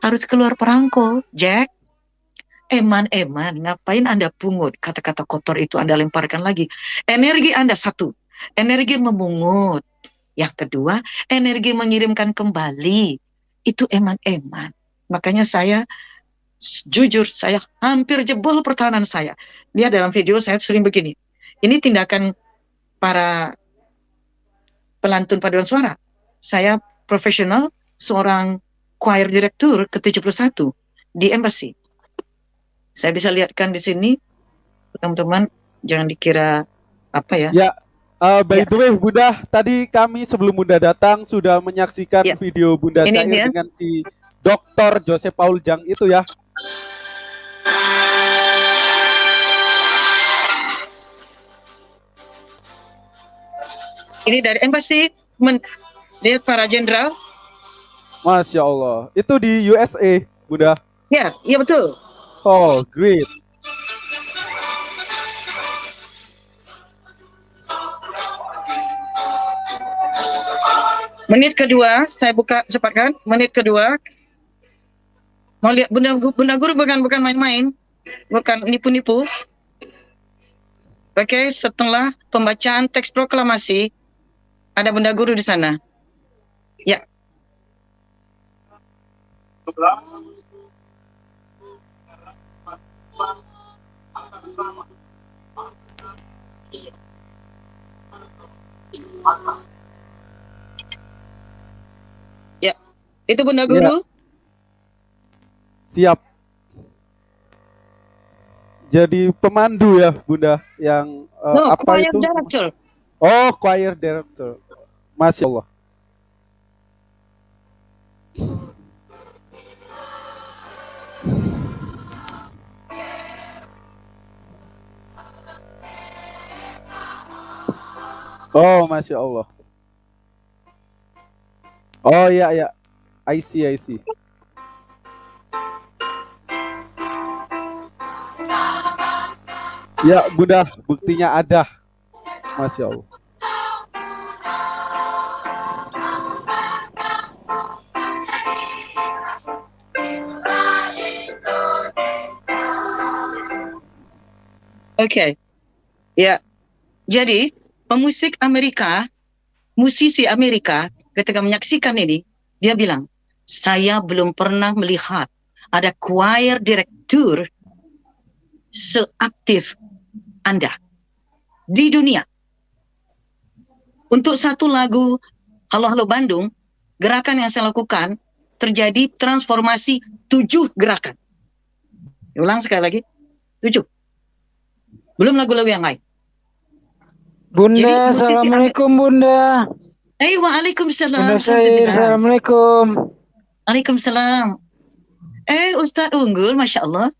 harus keluar perangko, Jack. Eman, ngapain Anda pungut? Kata-kata kotor itu Anda lemparkan lagi. Energi Anda satu, energi memungut. Yang kedua, energi mengirimkan kembali. Itu eman-eman. Makanya saya, jujur, saya hampir jebol pertahanan saya. Lihat dalam video saya sering begini. Ini tindakan para pelantun paduan suara. Saya profesional, seorang choir director ke-71 di embassy. Saya bisa lihatkan di sini, teman-teman, jangan dikira apa ya. Ya, by the way, Bunda, tadi kami sebelum Bunda datang sudah menyaksikan video Bunda Ini syair dia. dengan si Dr. Joseph Paul Jang itu ya. Ini dari embassy, lihat para jenderal. Masya Allah, itu di USA, Bunda. Ya, iya betul. Oh, great. Menit kedua, saya buka cepat kan. Menit kedua, mau lihat Bunda Guru bukan main-main, bukan nipu-nipu. Oke, setelah pembacaan teks proklamasi, ada Bunda Guru di sana. Ya. Ya, itu Bunda Guru. Ya. Siap. Jadi pemandu ya, Bunda, yang apa itu? Director. Oh, choir director. Masya Allah. Oh, Masya Allah. Oh ya ya, I see. Ya, Bunda, buktinya ada. Masya Allah. Oke. Ya. Jadi, pemusik Amerika, musisi Amerika, ketika menyaksikan ini, dia bilang, saya belum pernah melihat ada choir director seaktif Anda di dunia. Untuk satu lagu Halo Halo Bandung, gerakan yang saya lakukan terjadi transformasi 7 gerakan. Ulang sekali lagi, 7. Belum lagu-lagu yang lain. Bunda, assalamualaikum Bunda. Waalaikumsalam. Bunda Syair, assalamualaikum. Waalaikumsalam. Ustadz unggul, Masya Allah.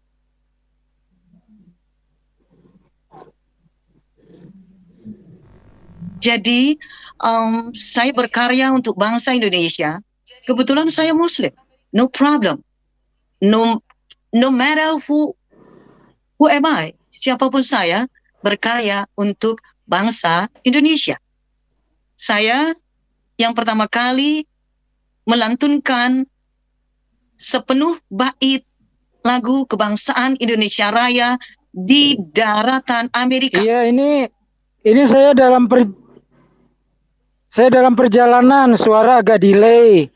Jadi, saya berkarya untuk bangsa Indonesia. Kebetulan saya Muslim. No problem. No matter who am I, siapapun saya, berkarya untuk bangsa Indonesia. Saya yang pertama kali melantunkan sepenuh bait lagu kebangsaan Indonesia Raya di daratan Amerika. Iya, ini saya dalam perjalanan, suara agak delay.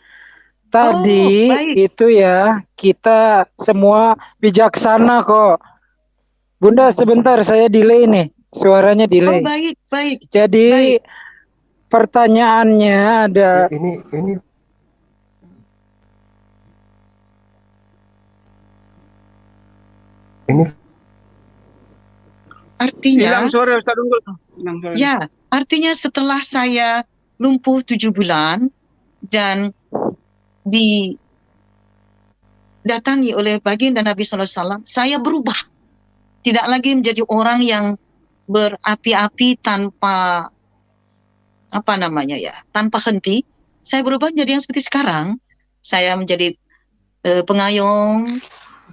Tadi itu ya, kita semua bijaksana kok. Bunda, sebentar, saya delay nih. Suaranya delay. Oh, baik. Jadi pertanyaannya ada. Ini artinya hilang suara Ustaz Unggul. Ya, artinya setelah saya lumpuh 7 bulan dan didatangi oleh baginda Nabi Sallallahu Alaihi Wasallam, saya berubah. Tidak lagi menjadi orang yang berapi-api tanpa tanpa henti. Saya berubah menjadi yang seperti sekarang. Saya menjadi pengayom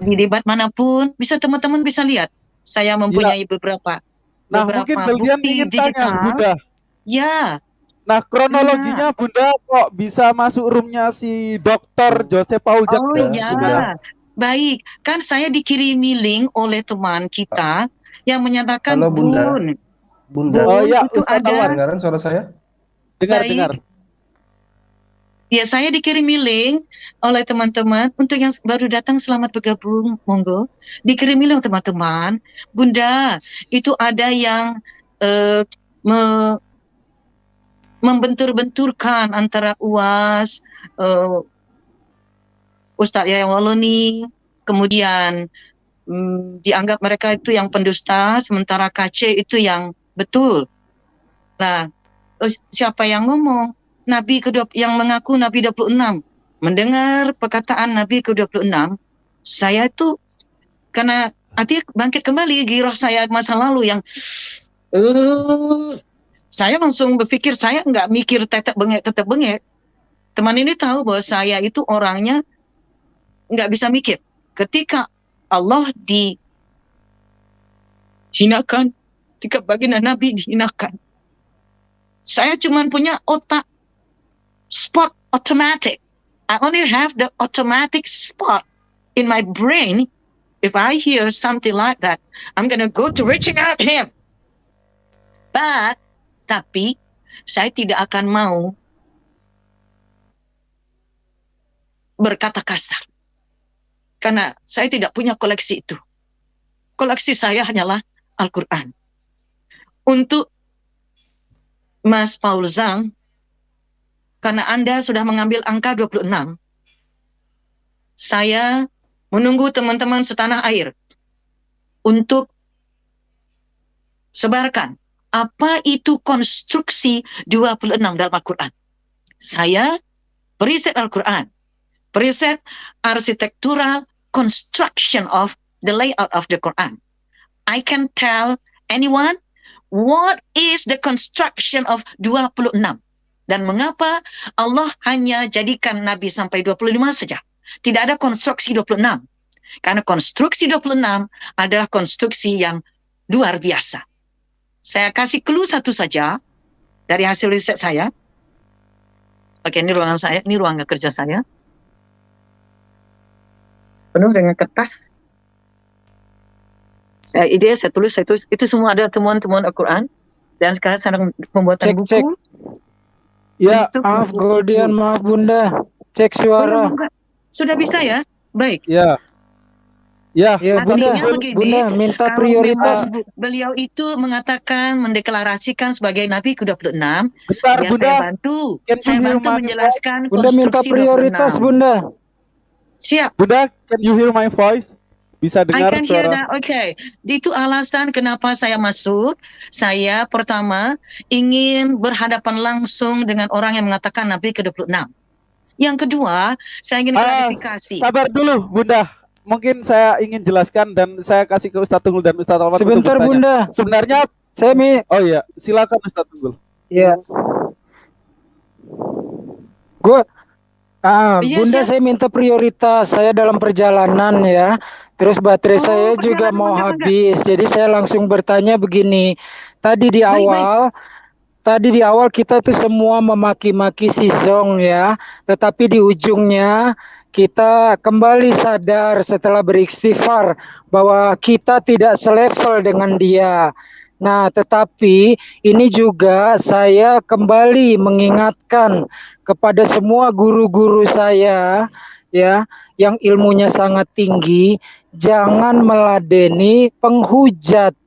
di debat manapun. Teman-teman bisa lihat. Saya mempunyai beberapa mungkin Beldian bukti ingin digital. tanya, Bunda. Ya. Nah, kronologinya Bunda kok bisa masuk roomnya si Dr. Joseph Paul Jack? Oh iya, baik. Kan saya dikirimi link oleh teman kita yang menyatakan, Halo Bunda. Bunda. Oh ya, itu Ustadz ada. Anwar. Dengaran suara saya? Dengar. Ya, saya dikirimi link oleh teman-teman. Untuk yang baru datang, selamat bergabung, monggo. Dikirimi link teman-teman. Bunda, itu ada yang membentur-benturkan antara UAS, Ustadz Yahya Waloni, kemudian dianggap mereka itu yang pendusta, sementara KC itu yang betul. Nah, siapa yang ngomong? Nabi yang mengaku Nabi 26. Mendengar perkataan Nabi ke-26, saya itu karena hati bangkit kembali girah saya masa lalu yang saya langsung berpikir, saya nggak mikir tetek bengek. Teman ini tahu bahwa saya itu orangnya nggak bisa mikir. Ketika Allah dihinakan, ketika baginda Nabi dihinakan, saya cuma punya otak spot automatic. I only have the automatic spot in my brain. If I hear something like that, I'm gonna go to reaching out him. Tapi saya tidak akan mau berkata kasar. Karena saya tidak punya koleksi itu. Koleksi saya hanyalah Al-Quran. Untuk Mas Paul Zhang, karena Anda sudah mengambil angka 26, saya menunggu teman-teman setanah air untuk sebarkan apa itu konstruksi 26 dalam Al-Quran. Saya periset Al-Quran, periset architectural construction of the layout of the Quran. I can tell anyone what is the construction of 26 dan mengapa Allah hanya jadikan Nabi sampai 25 saja. Tidak ada konstruksi 26. Karena konstruksi 26 adalah konstruksi yang luar biasa. Saya kasih clue satu saja dari hasil riset saya. Oke, ini ruangan saya, ini ruangan kerja saya. Penuh dengan kertas. Saya tulis, itu semua ada temuan-temuan Al-Quran. Dan sekarang saya pembuatan buku. Cek. Ya, maaf Goldian, maaf Bunda. Cek suara. Sudah bisa ya? Baik. Ya. Ya, Bunda, Bunda minta prioritas. Beliau itu mengatakan, mendeklarasikan sebagai Nabi ke-26. Bentar, Bunda. Saya bantu menjelaskan Bunda minta prioritas, 26. Bunda. Siap. Bunda, can you hear my voice? Bisa dengar I can suara? hear that. Okay. Itu alasan kenapa saya masuk. Saya pertama ingin berhadapan langsung dengan orang yang mengatakan Nabi ke-26. Yang kedua, saya ingin klarifikasi. Sabar dulu, Bunda. Mungkin saya ingin jelaskan dan saya kasih ke Ustadz Tunggul dan Ustadz Alwan. Sebentar Bunda. Sebenarnya oh iya, silakan Ustadz Tunggul. Iya. Bunda saya minta prioritas. Saya dalam perjalanan ya. Terus baterai saya juga mau habis. Jadi saya langsung bertanya begini. Tadi di awal kita tuh semua memaki-maki si Zong ya. Tetapi di ujungnya kita kembali sadar setelah beristighfar bahwa kita tidak selevel dengan dia. Nah, tetapi ini juga saya kembali mengingatkan kepada semua guru-guru saya ya yang ilmunya sangat tinggi, jangan meladeni penghujat.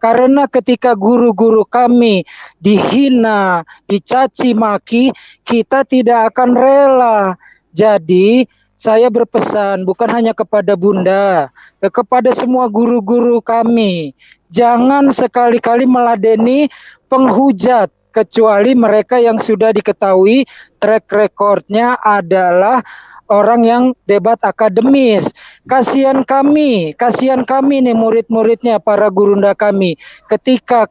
Karena ketika guru-guru kami dihina, dicaci maki, kita tidak akan rela. Jadi saya berpesan bukan hanya kepada Bunda, kepada semua guru-guru kami. Jangan sekali-kali meladeni penghujat, kecuali mereka yang sudah diketahui track recordnya adalah orang yang debat akademis. Kasihan kami nih murid-muridnya, para gurunda kami. Ketika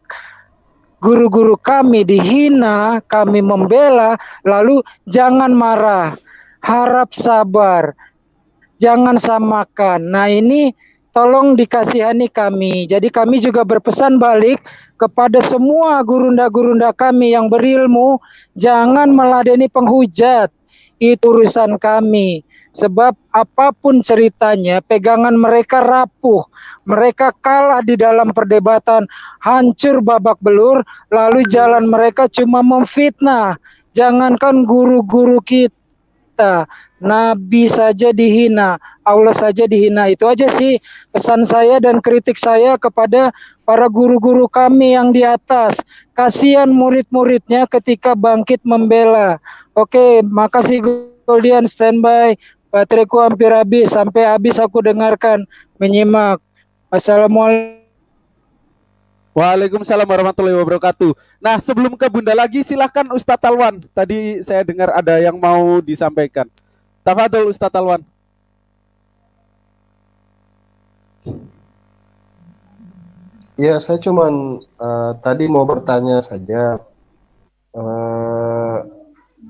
guru-guru kami dihina, kami membela, lalu jangan marah. Harap sabar, jangan samakan. Nah ini tolong dikasihani kami. Jadi kami juga berpesan balik kepada semua gurunda-gurunda kami yang berilmu, jangan meladeni penghujat. Itu urusan kami. Sebab apapun ceritanya, pegangan mereka rapuh. Mereka kalah di dalam perdebatan, hancur babak belur, lalu jalan mereka cuma memfitnah. Jangankan guru-guru kita, Nabi saja dihina, Allah saja dihina. Itu aja sih pesan saya dan kritik saya kepada para guru-guru kami yang di atas. Kasihan murid-muridnya ketika bangkit membela. Oke, makasih Goldian, standby. Bateraiku hampir habis, sampai habis aku dengarkan, menyimak. Assalamualaikum. Waalaikumsalam warahmatullahi wabarakatuh. Nah, sebelum ke Bunda lagi, silahkan Ustadz Talwan. Tadi saya dengar ada yang mau disampaikan. Tafadhol Ustadz Talwan. Ya, saya cuman tadi mau bertanya saja.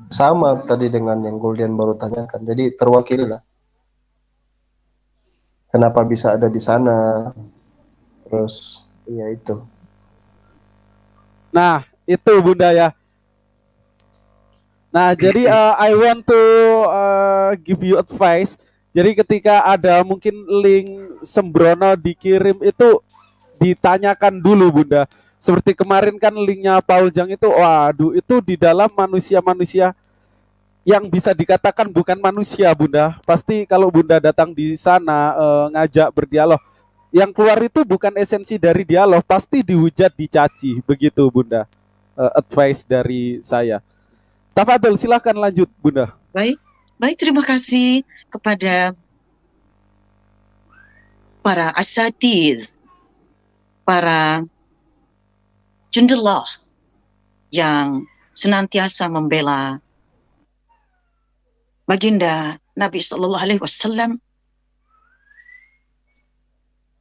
Sama tadi dengan yang Goldian baru tanyakan. Jadi terwakili lah. Kenapa bisa ada di sana? Terus, ya itu. Nah, itu Bunda ya. Nah, jadi I want to give you advice. Jadi ketika ada mungkin link sembrono dikirim itu ditanyakan dulu Bunda. Seperti kemarin kan linknya Paul Jang itu, waduh itu di dalam manusia-manusia yang bisa dikatakan bukan manusia Bunda. Pasti kalau Bunda datang di sana ngajak berdialog, yang keluar itu bukan esensi dari dialog, pasti dihujat, dicaci, begitu Bunda. Advice dari saya. Tafadhol, silahkan lanjut Bunda. Baik, terima kasih kepada para asatidz, para cendelah yang senantiasa membela baginda Nabi Sallallahu Alaihi Wasallam.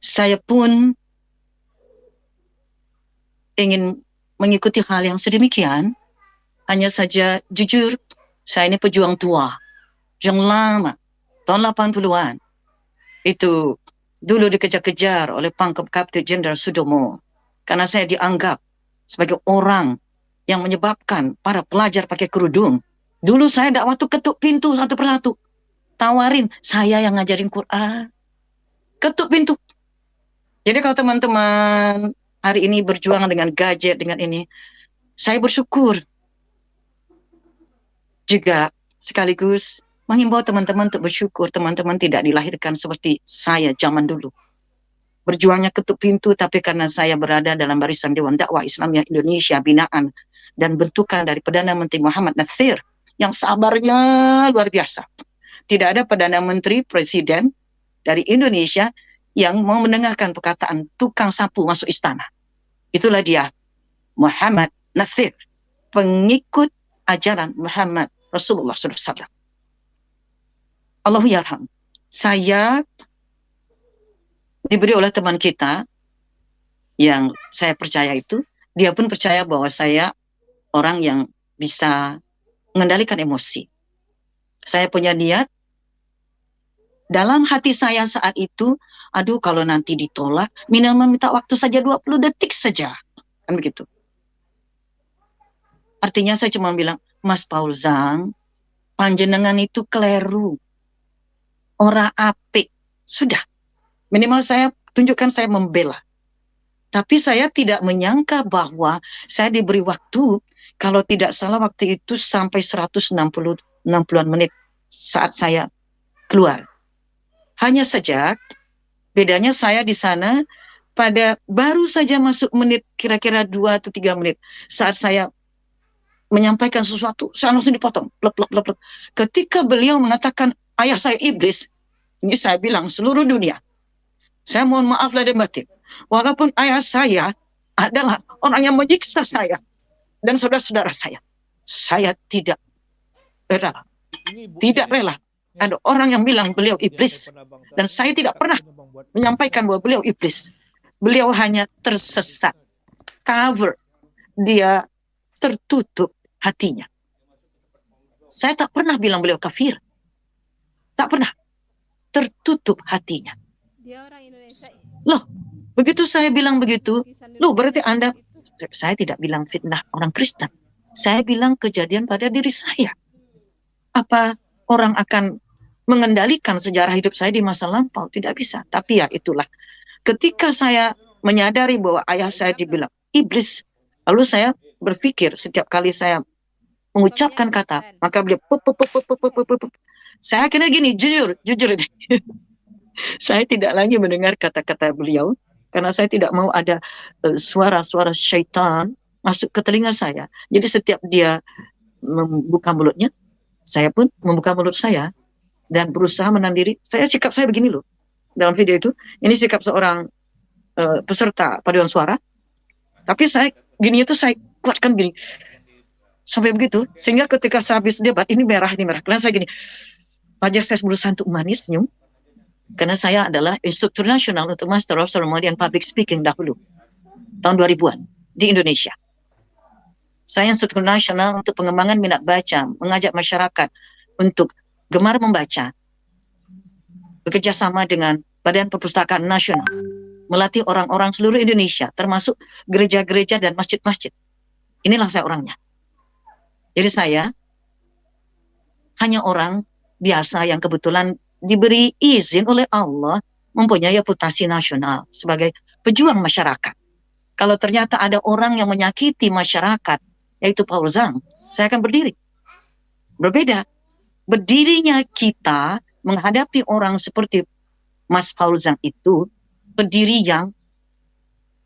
Saya pun ingin mengikuti hal yang sedemikian. Hanya saja jujur, saya ini pejuang tua, pejuang lama, tahun 80-an. Itu dulu dikejar-kejar oleh pangkep Kapten Jenderal Sudomo. Karena saya dianggap sebagai orang yang menyebabkan para pelajar pakai kerudung. Dulu saya dakwah tuh ketuk pintu satu persatu. Tawarin, saya yang ngajarin Quran. Ketuk pintu. Jadi kalau teman-teman hari ini berjuang dengan gadget, dengan ini, saya bersyukur. Juga sekaligus menghimbau teman-teman untuk bersyukur teman-teman tidak dilahirkan seperti saya zaman dulu. Berjuangnya ketuk pintu, tapi karena saya berada dalam barisan Dewan Dakwah Islamiyah Indonesia, binaan dan bentukan dari Perdana Menteri Muhammad Natsir, yang sabarnya luar biasa. Tidak ada Perdana Menteri Presiden dari Indonesia yang mau mendengarkan perkataan tukang sapu masuk istana. Itulah dia, Muhammad Natsir, pengikut ajaran Muhammad Rasulullah SAW. Allahu yarham. Saya diberi oleh teman kita yang saya percaya itu, dia pun percaya bahwa saya orang yang bisa mengendalikan emosi. Saya punya niat, dalam hati saya saat itu, aduh kalau nanti ditolak, minimal minta waktu saja 20 detik saja. Kan begitu. Artinya saya cuma bilang, Mas Paul Zhang, panjenengan itu keliru. Ora apik. Sudah. Minimal saya tunjukkan saya membela. Tapi saya tidak menyangka bahwa saya diberi waktu, kalau tidak salah waktu itu sampai 160-an menit saat saya keluar. Hanya saja bedanya saya di sana pada baru saja masuk menit kira-kira 2 atau 3 menit saat saya menyampaikan sesuatu, saya langsung dipotong. Plek, plek, plek, plek. Ketika beliau mengatakan ayah saya iblis, ini saya bilang seluruh dunia, saya mohon maaf lahir dan batin. Walaupun ayah saya adalah orang yang menyiksa saya dan saudara-saudara saya tidak rela. Tidak rela. Ada orang yang bilang beliau iblis. Dan saya tidak pernah menyampaikan bahwa beliau iblis. Beliau hanya tersesat. Cover. Dia tertutup hatinya. Saya tak pernah bilang beliau kafir. Tak pernah. Tertutup hatinya. Loh, begitu saya bilang begitu, loh berarti Anda, saya tidak bilang fitnah orang Kristen. Saya bilang kejadian pada diri saya. Apa orang akan mengendalikan sejarah hidup saya di masa lampau? Tidak bisa. Tapi ya itulah. Ketika saya menyadari bahwa ayah saya dibilang iblis, lalu saya berpikir setiap kali saya mengucapkan kata, maka beliau saya akhirnya gini, jujur ini. Saya tidak lagi mendengar kata-kata beliau karena saya tidak mau ada suara-suara syaitan masuk ke telinga saya. Jadi setiap dia membuka mulutnya, saya pun membuka mulut saya dan berusaha menahan diri. Sikap saya begini loh. Dalam video itu, ini sikap seorang peserta paduan suara. Tapi saya gini itu saya kuatkan gini. Sampai begitu, sehingga ketika saya habis debat, ini merah. Karena saya gini, wajah saya berusaha untuk manis, senyum. Karena saya adalah instruktur nasional untuk Master of Ceremony and Public Speaking dahulu. Tahun 2000-an, di Indonesia. Saya instruktur nasional untuk pengembangan minat baca, mengajak masyarakat untuk gemar membaca, bekerjasama dengan Badan Perpustakaan Nasional, melatih orang-orang seluruh Indonesia, termasuk gereja-gereja dan masjid-masjid. Inilah saya orangnya. Jadi saya hanya orang biasa yang kebetulan diberi izin oleh Allah mempunyai reputasi nasional sebagai pejuang masyarakat. Kalau ternyata ada orang yang menyakiti masyarakat, yaitu Paul Zhang, saya akan berdiri. Berbeda. Berdirinya kita menghadapi orang seperti Mas Paul Zhang itu, berdiri yang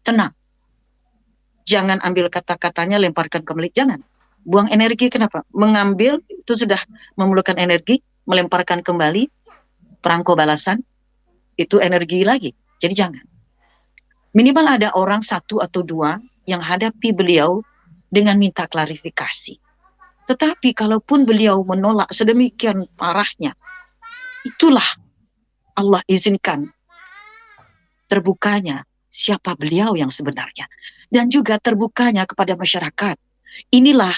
tenang. Jangan ambil kata-katanya, lemparkan kembali. Jangan. Buang energi, kenapa? Mengambil, itu sudah memerlukan energi, melemparkan kembali, perangko balasan, itu energi lagi. Jadi jangan. Minimal ada orang satu atau dua yang hadapi beliau dengan minta klarifikasi. Tetapi kalaupun beliau menolak sedemikian parahnya, itulah Allah izinkan terbukanya siapa beliau yang sebenarnya. Dan juga terbukanya kepada masyarakat. Inilah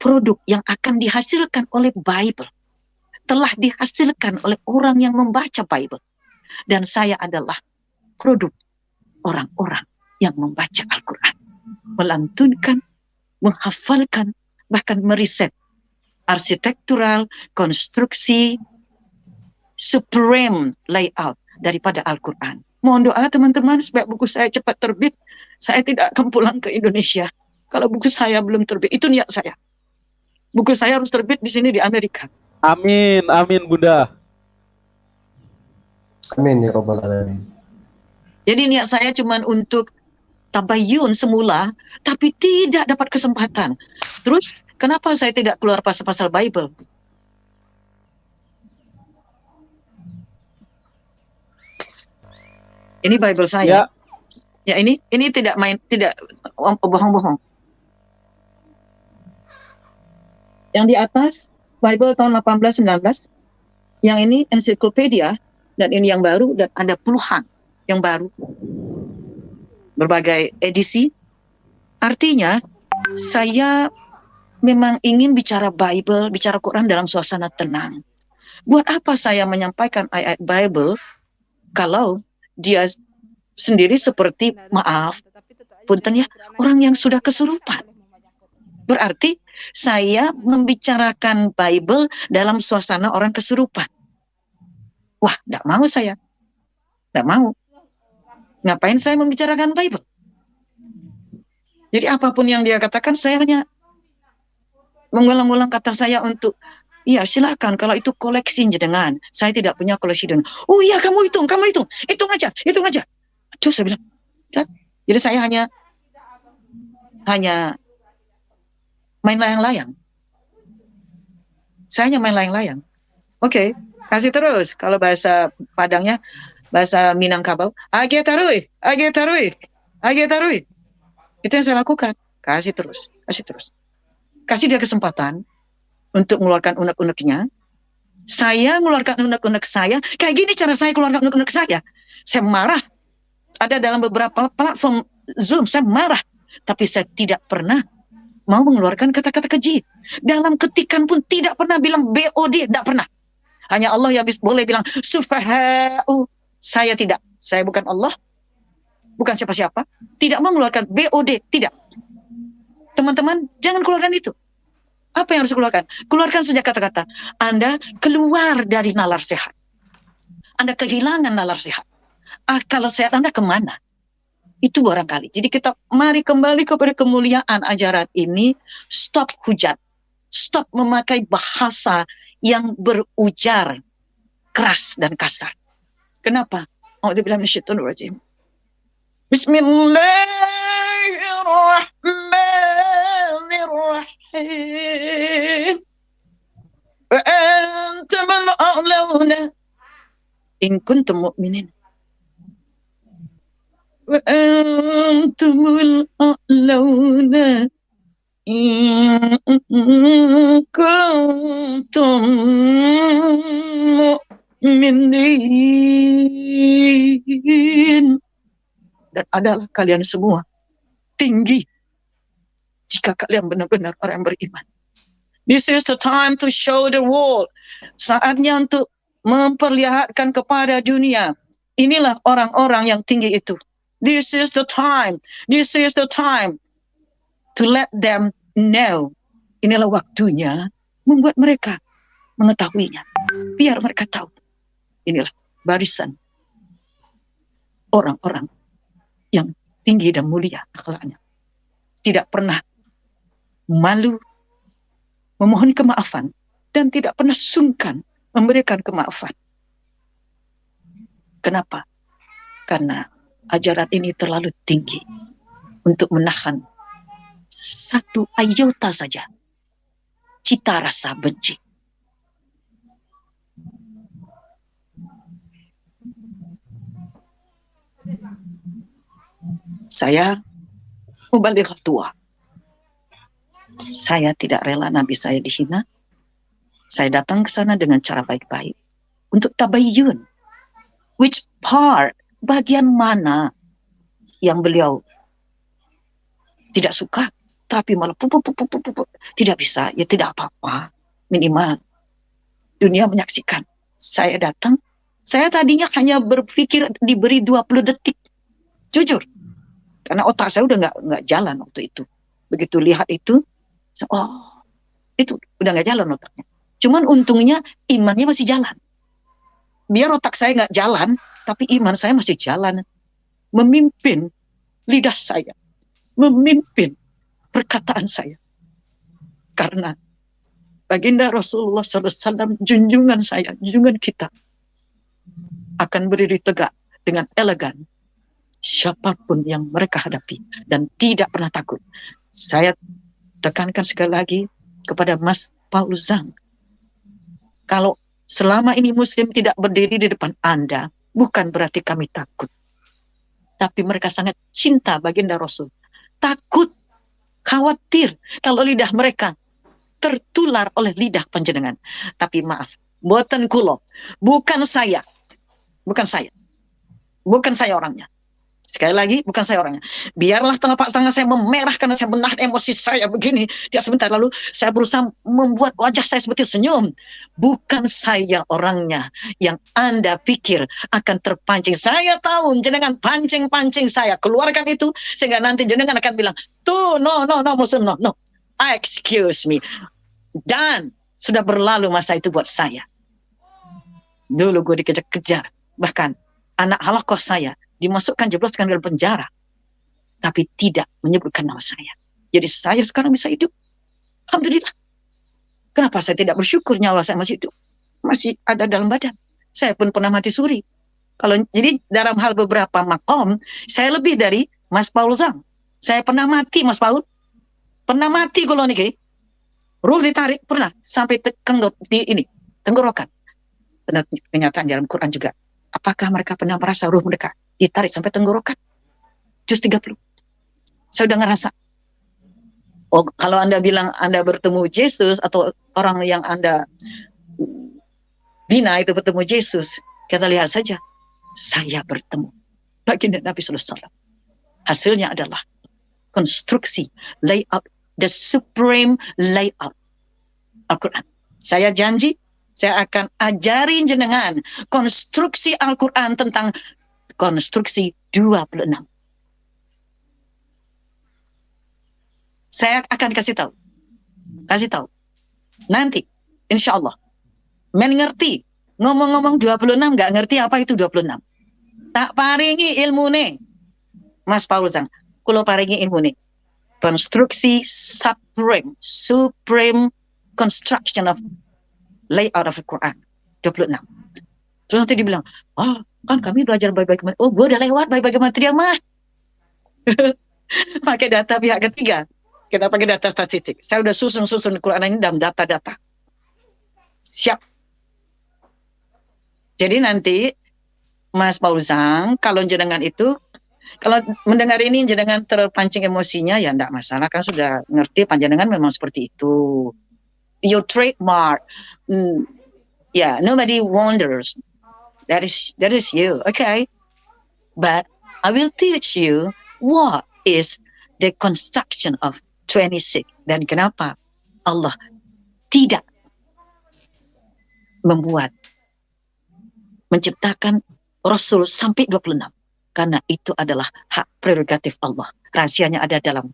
produk yang akan dihasilkan oleh Bible. Telah dihasilkan oleh orang yang membaca Bible. Dan saya adalah produk orang-orang yang membaca Al-Quran. Melantunkan, menghafalkan, bahkan meriset arsitektural, konstruksi, supreme layout daripada Al-Quran. Mohon doa teman-teman supaya buku saya cepat terbit. Saya tidak akan pulang ke Indonesia kalau buku saya belum terbit. Itu niat saya. Buku saya harus terbit di sini di Amerika. Amin, amin Bunda. Amin ya Rabbal Alamin. Jadi niat saya cuma untuk tabayun semula, tapi tidak dapat kesempatan. Terus kenapa saya tidak keluar pasal-pasal Bible? Ini Bible saya. Ya ini tidak bohong-bohong. Yang di atas Bible tahun 1819, yang ini ensiklopedia, dan ini yang baru, dan ada puluhan yang baru. Berbagai edisi. Artinya, saya memang ingin bicara Bible, bicara Quran dalam suasana tenang. Buat apa saya menyampaikan ayat Bible kalau dia sendiri seperti, maaf, punten ya, orang yang sudah kesurupan. Berarti saya membicarakan Bible dalam suasana orang kesurupan. Wah, tidak mau saya. Tidak mau. Ngapain saya membicarakan Bible? Jadi apapun yang dia katakan, saya hanya mengulang-ulang kata saya untuk, iya silakan, kalau itu koleksi jenengan. Saya tidak punya koleksi dengan, oh iya kamu hitung aja. Aduh, saya bilang, ya. Jadi saya hanya main layang-layang. Saya hanya main layang-layang. Oke, kasih terus. Kalau bahasa Padangnya, bahasa Minangkabau, age tarui. Itu yang saya lakukan. Kasih terus. Kasih dia kesempatan untuk mengeluarkan unek-uneknya. Saya mengeluarkan unek-unek saya. Kayak gini cara saya keluarkan unek-unek saya. Saya marah. Ada dalam beberapa platform Zoom, saya marah. Tapi saya tidak pernah mau mengeluarkan kata-kata keji. Dalam ketikan pun tidak pernah bilang BOD, tidak pernah. Hanya Allah yang boleh bilang sufaha'u. Saya tidak. Saya bukan Allah, bukan siapa-siapa. Tidak mengeluarkan BOD, tidak. Teman-teman, jangan keluarkan itu. Apa yang harus keluarkan? Keluarkan saja kata-kata. Anda keluar dari nalar sehat. Anda kehilangan nalar sehat. Akal sehat Anda kemana? Itu barangkali. Jadi kita mari kembali kepada kemuliaan ajaran ini. Stop hujat. Stop memakai bahasa yang berujar keras dan kasar. Kenapa? A'udzubillahi minasyaitonir rajim. Bismillahirrahmanirrahim. Wa antumul a'launa in kuntum mu'minin. Wa antumul a'launa in kuntum mu'minin. Dan adalah kalian semua tinggi jika kalian benar-benar orang yang beriman. This is the time to show the world. Saatnya untuk memperlihatkan kepada dunia. Inilah orang-orang yang tinggi itu. This is the time. This is the time to let them know. Inilah waktunya membuat mereka mengetahuinya. Biar mereka tahu. Inilah barisan orang-orang yang tinggi dan mulia akhlaknya. Tidak pernah malu memohon kemaafan dan tidak pernah sungkan memberikan kemaafan. Kenapa? Karena ajaran ini terlalu tinggi untuk menahan satu iota saja cita rasa benci. Saya mubalighah tua. Saya tidak rela Nabi saya dihina. Saya datang ke sana dengan cara baik-baik untuk tabayyun. Which part, bagian mana yang beliau tidak suka, tapi malah tidak bisa, ya tidak apa-apa. Minimal dunia menyaksikan. Saya datang, saya tadinya hanya berpikir diberi 20 detik. Jujur. Karena otak saya udah nggak jalan waktu itu. Begitu lihat itu, oh, itu udah nggak jalan otaknya. Cuman untungnya imannya masih jalan. Biar otak saya nggak jalan, tapi iman saya masih jalan. Memimpin lidah saya. Memimpin perkataan saya. Karena baginda Rasulullah SAW, junjungan saya, junjungan kita, akan berdiri tegak dengan elegan. Siapapun yang mereka hadapi dan tidak pernah takut. Saya tekankan sekali lagi kepada Mas Paul Zhang, kalau selama ini Muslim tidak berdiri di depan Anda, bukan berarti kami takut, tapi mereka sangat cinta baginda Rasul. Takut, khawatir kalau lidah mereka tertular oleh lidah panjenengan. Tapi maaf, mboten kulo, bukan saya orangnya. Sekali lagi, bukan saya orangnya. Biarlah telapak tangan saya memerah karena saya menahan emosi saya begini. Tidak sebentar lalu, saya berusaha membuat wajah saya seperti senyum. Bukan saya orangnya yang Anda pikir akan terpancing. Saya tahu jenengan pancing-pancing saya. Keluarkan itu, sehingga nanti jenengan akan bilang, tuh, no, Muslim, no. Excuse me. Dan sudah berlalu masa itu buat saya. Dulu gue dikejar-kejar. Bahkan anak halakoh saya dimasukkan, jebloskan dalam penjara, tapi tidak menyebutkan nama saya. Jadi saya sekarang bisa hidup. Alhamdulillah. Kenapa saya tidak bersyukur nyawa saya masih hidup? Masih ada dalam badan. Saya pun pernah mati suri. Jadi dalam hal beberapa makom, saya lebih dari Mas Paul Zhang. Saya pernah mati, Mas Paul. Pernah mati kalau niki. Ruh ditarik, pernah. Sampai tenggorokan. Kenyataan dalam Quran juga. Apakah mereka pernah merasa ruh mereka ditarik sampai tenggorokan? Juz 30. Saya udah ngerasa. Oh, kalau Anda bilang Anda bertemu Yesus, atau orang yang Anda bina itu bertemu Yesus, kita lihat saja. Saya bertemu baginda Nabi SAW. Hasilnya adalah konstruksi, layout, the supreme layout Al-Quran. Saya janji, Saya akan ajarin jenengan konstruksi Al-Quran tentang konstruksi 26. Saya akan kasih tahu. Nanti, insya Allah. Ngerti. Ngomong-ngomong 26, nggak ngerti apa itu 26. Tak paringi ilmu nih. Mas Paulus, kulo paringi ilmu nih. Konstruksi supreme construction of layout of Al-Quran 26. Terus nanti dibilang, oh kan kami belajar baik-baik. Oh, gue udah lewat baik-baik material mah. Pakai data pihak ketiga. Kita pakai data statistik. Saya udah susun Quran ini dalam data-data. Siap. Jadi nanti Mas Paulus, kalau jenengan itu, kalau mendengar ini jenengan terpancing emosinya, ya enggak masalah, kan sudah ngerti panjenengan memang seperti itu. Your trademark. Yeah, nobody wonders. That is you, okay? But I will teach you what is the construction of 26 dan kenapa Allah tidak menciptakan Rasul sampai 26 karena itu adalah hak prerogatif Allah. Rahasianya ada dalam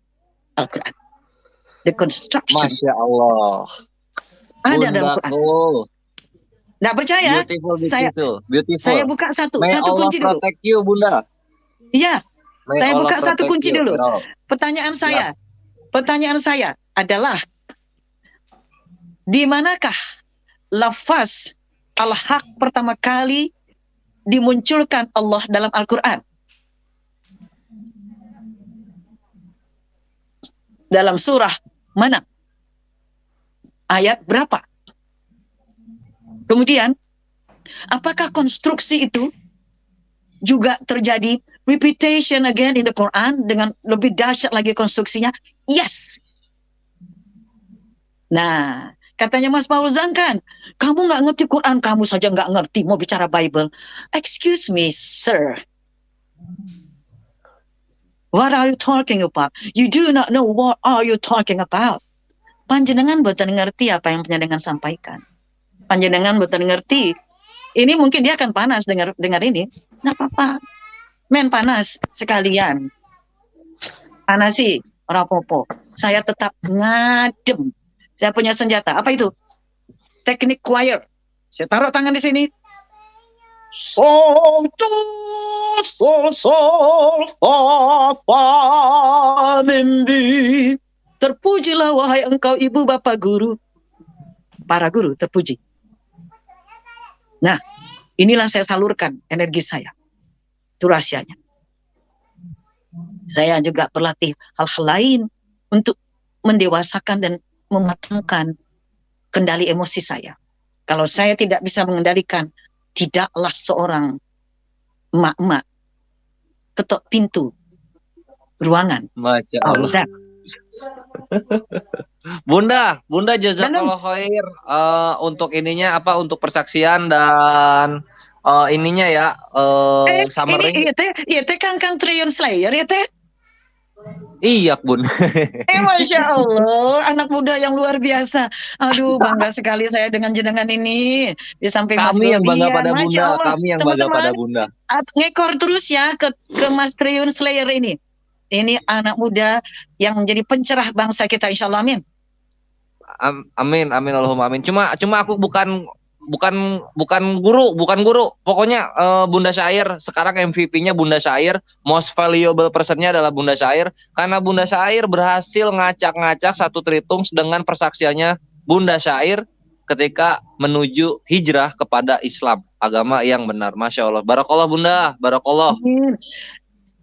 Al-Quran. The construction. Masya Allah. Ada dalam Quran. Nggak percaya? Beautiful. Saya buka satu kunci dulu. Protect you, Bunda. Iya. Saya buka satu kunci you, dulu. bro. Pertanyaan saya adalah di manakah lafaz al-haq pertama kali dimunculkan Allah dalam Al-Quran? Dalam surah mana? Ayat berapa? Kemudian, apakah konstruksi itu juga terjadi repetition again in the Quran dengan lebih dahsyat lagi konstruksinya? Yes. Nah, katanya Mas Paulus kan, kamu nggak ngerti Quran, kamu saja nggak ngerti mau bicara Bible. Excuse me, sir. What are you talking about? You do not know what are you talking about. Panjenengan boten ngerti apa yang panjenengan sampaikan. Panjenengan boten ngerti. Ini mungkin dia akan panas dengar ini. Nggak apa-apa. Men panas sekalian. Panas sih, orang popo. Saya tetap ngadem. Saya punya senjata. Apa itu? Teknik choir. Saya taruh tangan di sini. Sol, do, sol, sol, fa, fa, mimbi. Terpujilah wahai engkau ibu bapak guru. Para guru terpuji. Nah, inilah saya salurkan energi saya. Itu rahasianya. Saya juga berlatih hal-hal lain untuk mendewasakan dan mematangkan kendali emosi saya. Kalau saya tidak bisa mengendalikan, tidaklah seorang emak-emak ketok pintu ruangan. Masya Allah. Bunda jazakallah khair untuk ininya apa, untuk persaksian dan ininya ya summary. Iya teh Kang Trion Slayer ya teh. Iya Bun. Masya Allah, anak muda yang luar biasa. Aduh, bangga sekali saya dengan jenengan ini. Di samping Mas Kami yang bangga Godian, pada Masya Bunda, Allah. kami yang bangga pada Bunda. Ngekor terus ya ke Mas Trion Slayer ini. Ini anak muda yang menjadi pencerah bangsa kita, insya Allah, amin. Amin, Allahumma amin. Cuma aku bukan guru. Pokoknya Bunda Syair sekarang MVP-nya Bunda Syair, most valuable person-nya adalah Bunda Syair, karena Bunda Syair berhasil ngacak-ngacak satu tritung dengan persaksiannya Bunda Syair ketika menuju hijrah kepada Islam, agama yang benar. Masya Allah. Barakallah Bunda, barakallah. Amin.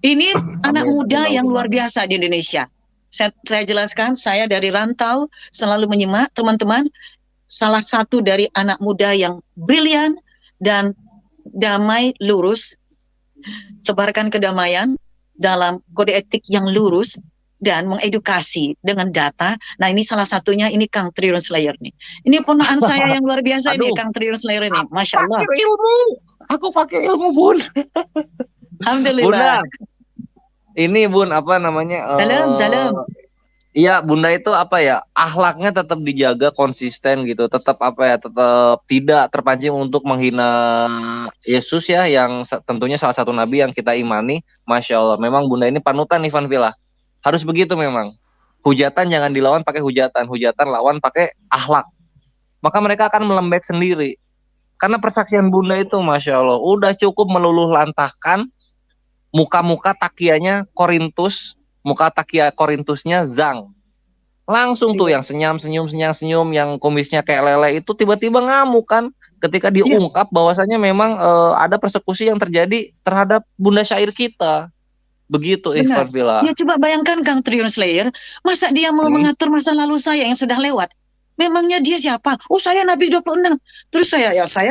Ini anak muda yang luar biasa di Indonesia. Saya jelaskan, saya dari rantau selalu menyimak teman-teman. Salah satu dari anak muda yang brilian dan damai, lurus, sebarkan kedamaian dalam kode etik yang lurus dan mengedukasi dengan data. Nah, ini salah satunya, ini Kang Trion Slayer nih. Ini ponaan saya yang luar biasa ini, Kang Trion Slayer ini. Masya Allah. Aku pakai ilmu Bun. Alhamdulillah. Bunda, ini Bun apa namanya? Dalam. Iya, Bunda itu apa ya? Akhlaknya tetap dijaga konsisten gitu. Tetap apa ya? Tetap tidak terpancing untuk menghina Yesus ya, yang tentunya salah satu nabi yang kita imani. Masya Allah. Memang Bunda ini panutan Ivan Villa. Harus begitu memang. Hujatan jangan dilawan pakai hujatan. Hujatan lawan pakai akhlak. Maka mereka akan melembek sendiri. Karena persaksian Bunda itu Masya Allah. Udah cukup meluluh lantahkan muka-muka takianya Korintus. Muka takia Korintusnya Zang. Langsung tuh yang senyum, yang kumisnya kayak lele itu tiba-tiba ngamuk kan ketika diungkap bahwasanya memang ada persekusi yang terjadi terhadap Bunda Syair kita. Begitu Benar. Ivan Villa. Ya coba bayangkan Kang Trion Slayer, masa dia mau mengatur masa lalu saya yang sudah lewat? Memangnya dia siapa? Oh, saya Nabi 26. Terus saya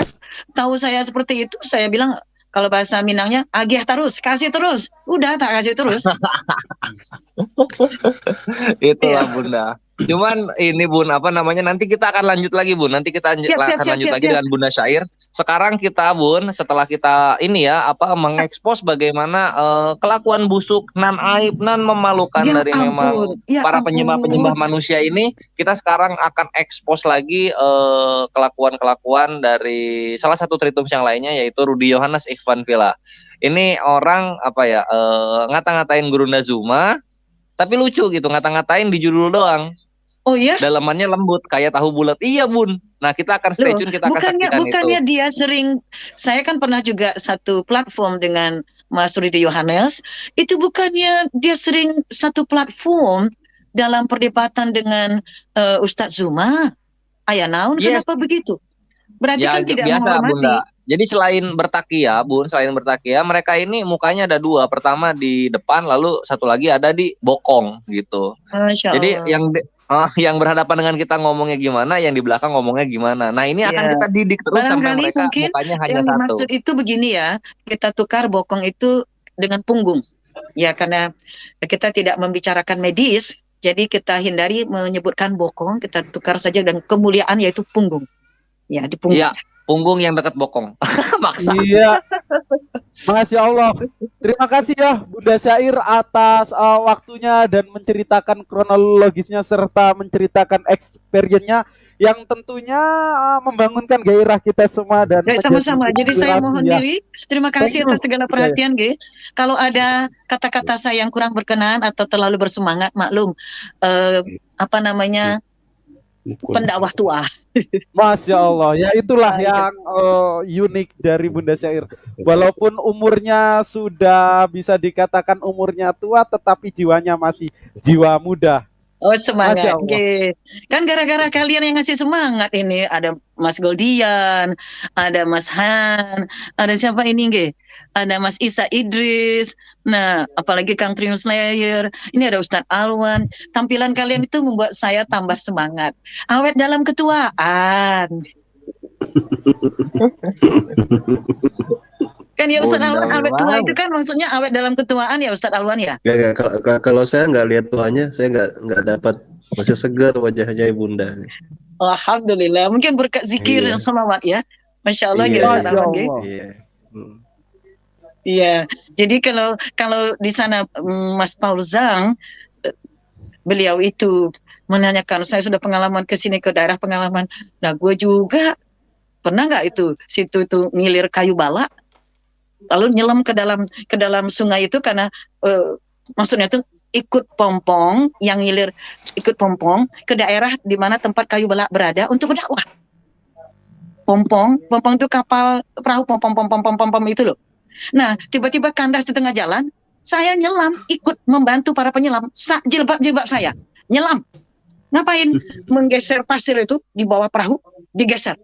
tahu saya seperti itu, saya bilang kalau bahasa Minangnya agih terus, kasih terus. Udah tak kasih terus. Itulah Bunda. Cuman ini Bun, apa namanya, nanti kita akan lanjut lagi Bun. Nanti kita akan lanjut lagi dengan Bunda Syair. Sekarang kita Bun, setelah kita ini ya apa mengekspos bagaimana kelakuan busuk, nan aib, nan memalukan Ya dari ampun, memang ya para ampun. penyembah-penyembah manusia ini. Kita sekarang akan ekspos lagi kelakuan-kelakuan dari salah satu tritums yang lainnya, yaitu Rudy Yohanes Ivan Villa. Ini orang apa ya, ngata-ngatain Guru Nazuma, tapi lucu gitu, ngata-ngatain di judul doang. Oh ya? Dalamannya lembut kayak tahu bulat. Iya Bun. Nah kita akan stay tune, kita akan saksikan bukannya itu. dia sering, saya kan pernah juga satu platform dengan Mas Rudy Yohanes, itu bukannya dia sering satu platform dalam perdebatan dengan Ustadz Zuma, Ayah Naun, kenapa begitu? Berarti Ya, kan tidak biasa menghormati. Bunda. Jadi selain bertakia Bun, mereka ini mukanya ada dua. Pertama di depan, lalu satu lagi ada di bokong gitu. Masya Jadi Allah. yang berhadapan dengan kita ngomongnya gimana, yang di belakang ngomongnya gimana. Nah ini akan kita didik terus sampai mereka mungkin mukanya hanya yang satu. dimaksud itu begini ya, kita tukar bokong itu dengan punggung. Ya karena kita tidak membicarakan medis, jadi kita hindari menyebutkan bokong, kita tukar saja dengan kemuliaan yaitu punggung. Ya di punggung. Iya, punggung yang dekat bokong. Maksa. Iya. Masya Allah. Terima kasih ya Bunda Syair atas waktunya dan menceritakan kronologisnya serta menceritakan experience-nya yang tentunya membangunkan gairah kita semua dan Sama-sama. Jadi saya mohon ya. diri. Terima kasih atas segala perhatian, G. Kalau ada kata-kata saya yang kurang berkenan atau terlalu bersemangat, maklum. Apa namanya? Pendakwah tua. Masya Allah, ya itulah yang unik dari Bunda Syair. Walaupun umurnya sudah bisa dikatakan umurnya tua, tetapi jiwanya masih jiwa muda. Oh semangat, kan gara-gara kalian yang ngasih semangat ini. Ada Mas Goldian, ada Mas Han, ada siapa ini Ge? Ada Mas Isa Idris. Nah, apalagi Kang Trion Slayer. Ini ada Ustadz Alwan. Tampilan kalian itu membuat saya tambah semangat. Awet dalam ketuaan. Kan ya Ustadz Alwan, awet tua itu kan maksudnya awet dalam ketuaan ya Ustadz Alwan ya? Kalau saya nggak lihat tuanya, saya nggak dapat, masih segar wajahnya Bunda. Alhamdulillah, mungkin berkat zikir dan salawat ya. Masya Allah ya Ustadz Alwan. Iya, jadi kalau di sana Mas Paul Zhang, beliau itu menanyakan, saya sudah pengalaman ke sini, ke daerah pengalaman. Nah, gue juga pernah nggak itu situ itu ngilir kayu bala, lalu nyelam ke dalam sungai itu karena maksudnya itu ikut pompong yang ngilir, ikut pompong ke daerah di mana tempat kayu bala berada untuk berdakwah. Pompong itu kapal perahu pom itu loh. Nah, tiba-tiba kandas di tengah jalan, saya nyelam, ikut membantu para penyelam, jilbab saya, nyelam. Ngapain? Menggeser pasir itu di bawah perahu, digeser.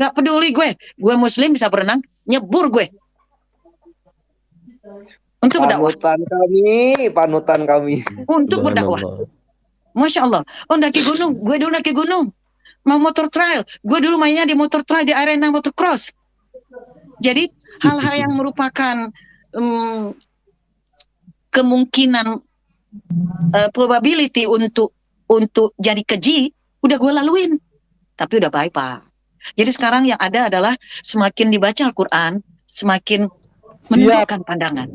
Nggak peduli gue muslim bisa berenang, nyebur gue. Untuk berdakwah. Panutan kami. Untuk berdakwah. Masya Allah. Oh, daki gunung, gue dulu daki gunung. Mau motor trail, gue dulu mainnya di motor trail di arena motocross. Jadi hal-hal yang merupakan kemungkinan probability untuk jadi keji udah gue laluin, tapi udah baik Pak. Jadi sekarang yang ada adalah semakin dibaca Al-Quran, semakin menundukkan pandangan,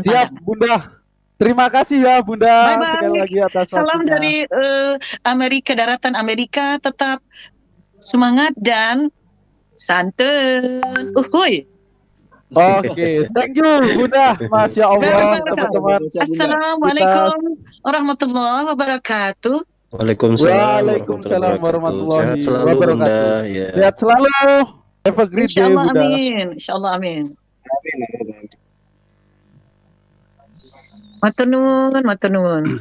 Siap, Bunda. Terima kasih ya Bunda sekali Bye-bye. lagi atas Salam waktunya. dari Amerika, daratan Amerika. Tetap semangat dan santun. Uhuy. Oke, thank you Bunda. Masya Allah Bye-bye. teman-teman. Assalamualaikum warahmatullahi wabarakatuh. Waalaikumsalam Waalaikumsalam warahmatullahi wabarakatuh. Sehat warahmatullahi selalu Bunda. wabarakatuh. Ya. Sehat selalu. Have a great day Insyaallah Bunda. amin. Insyaallah amin. Matur nuwun, matur nuwun.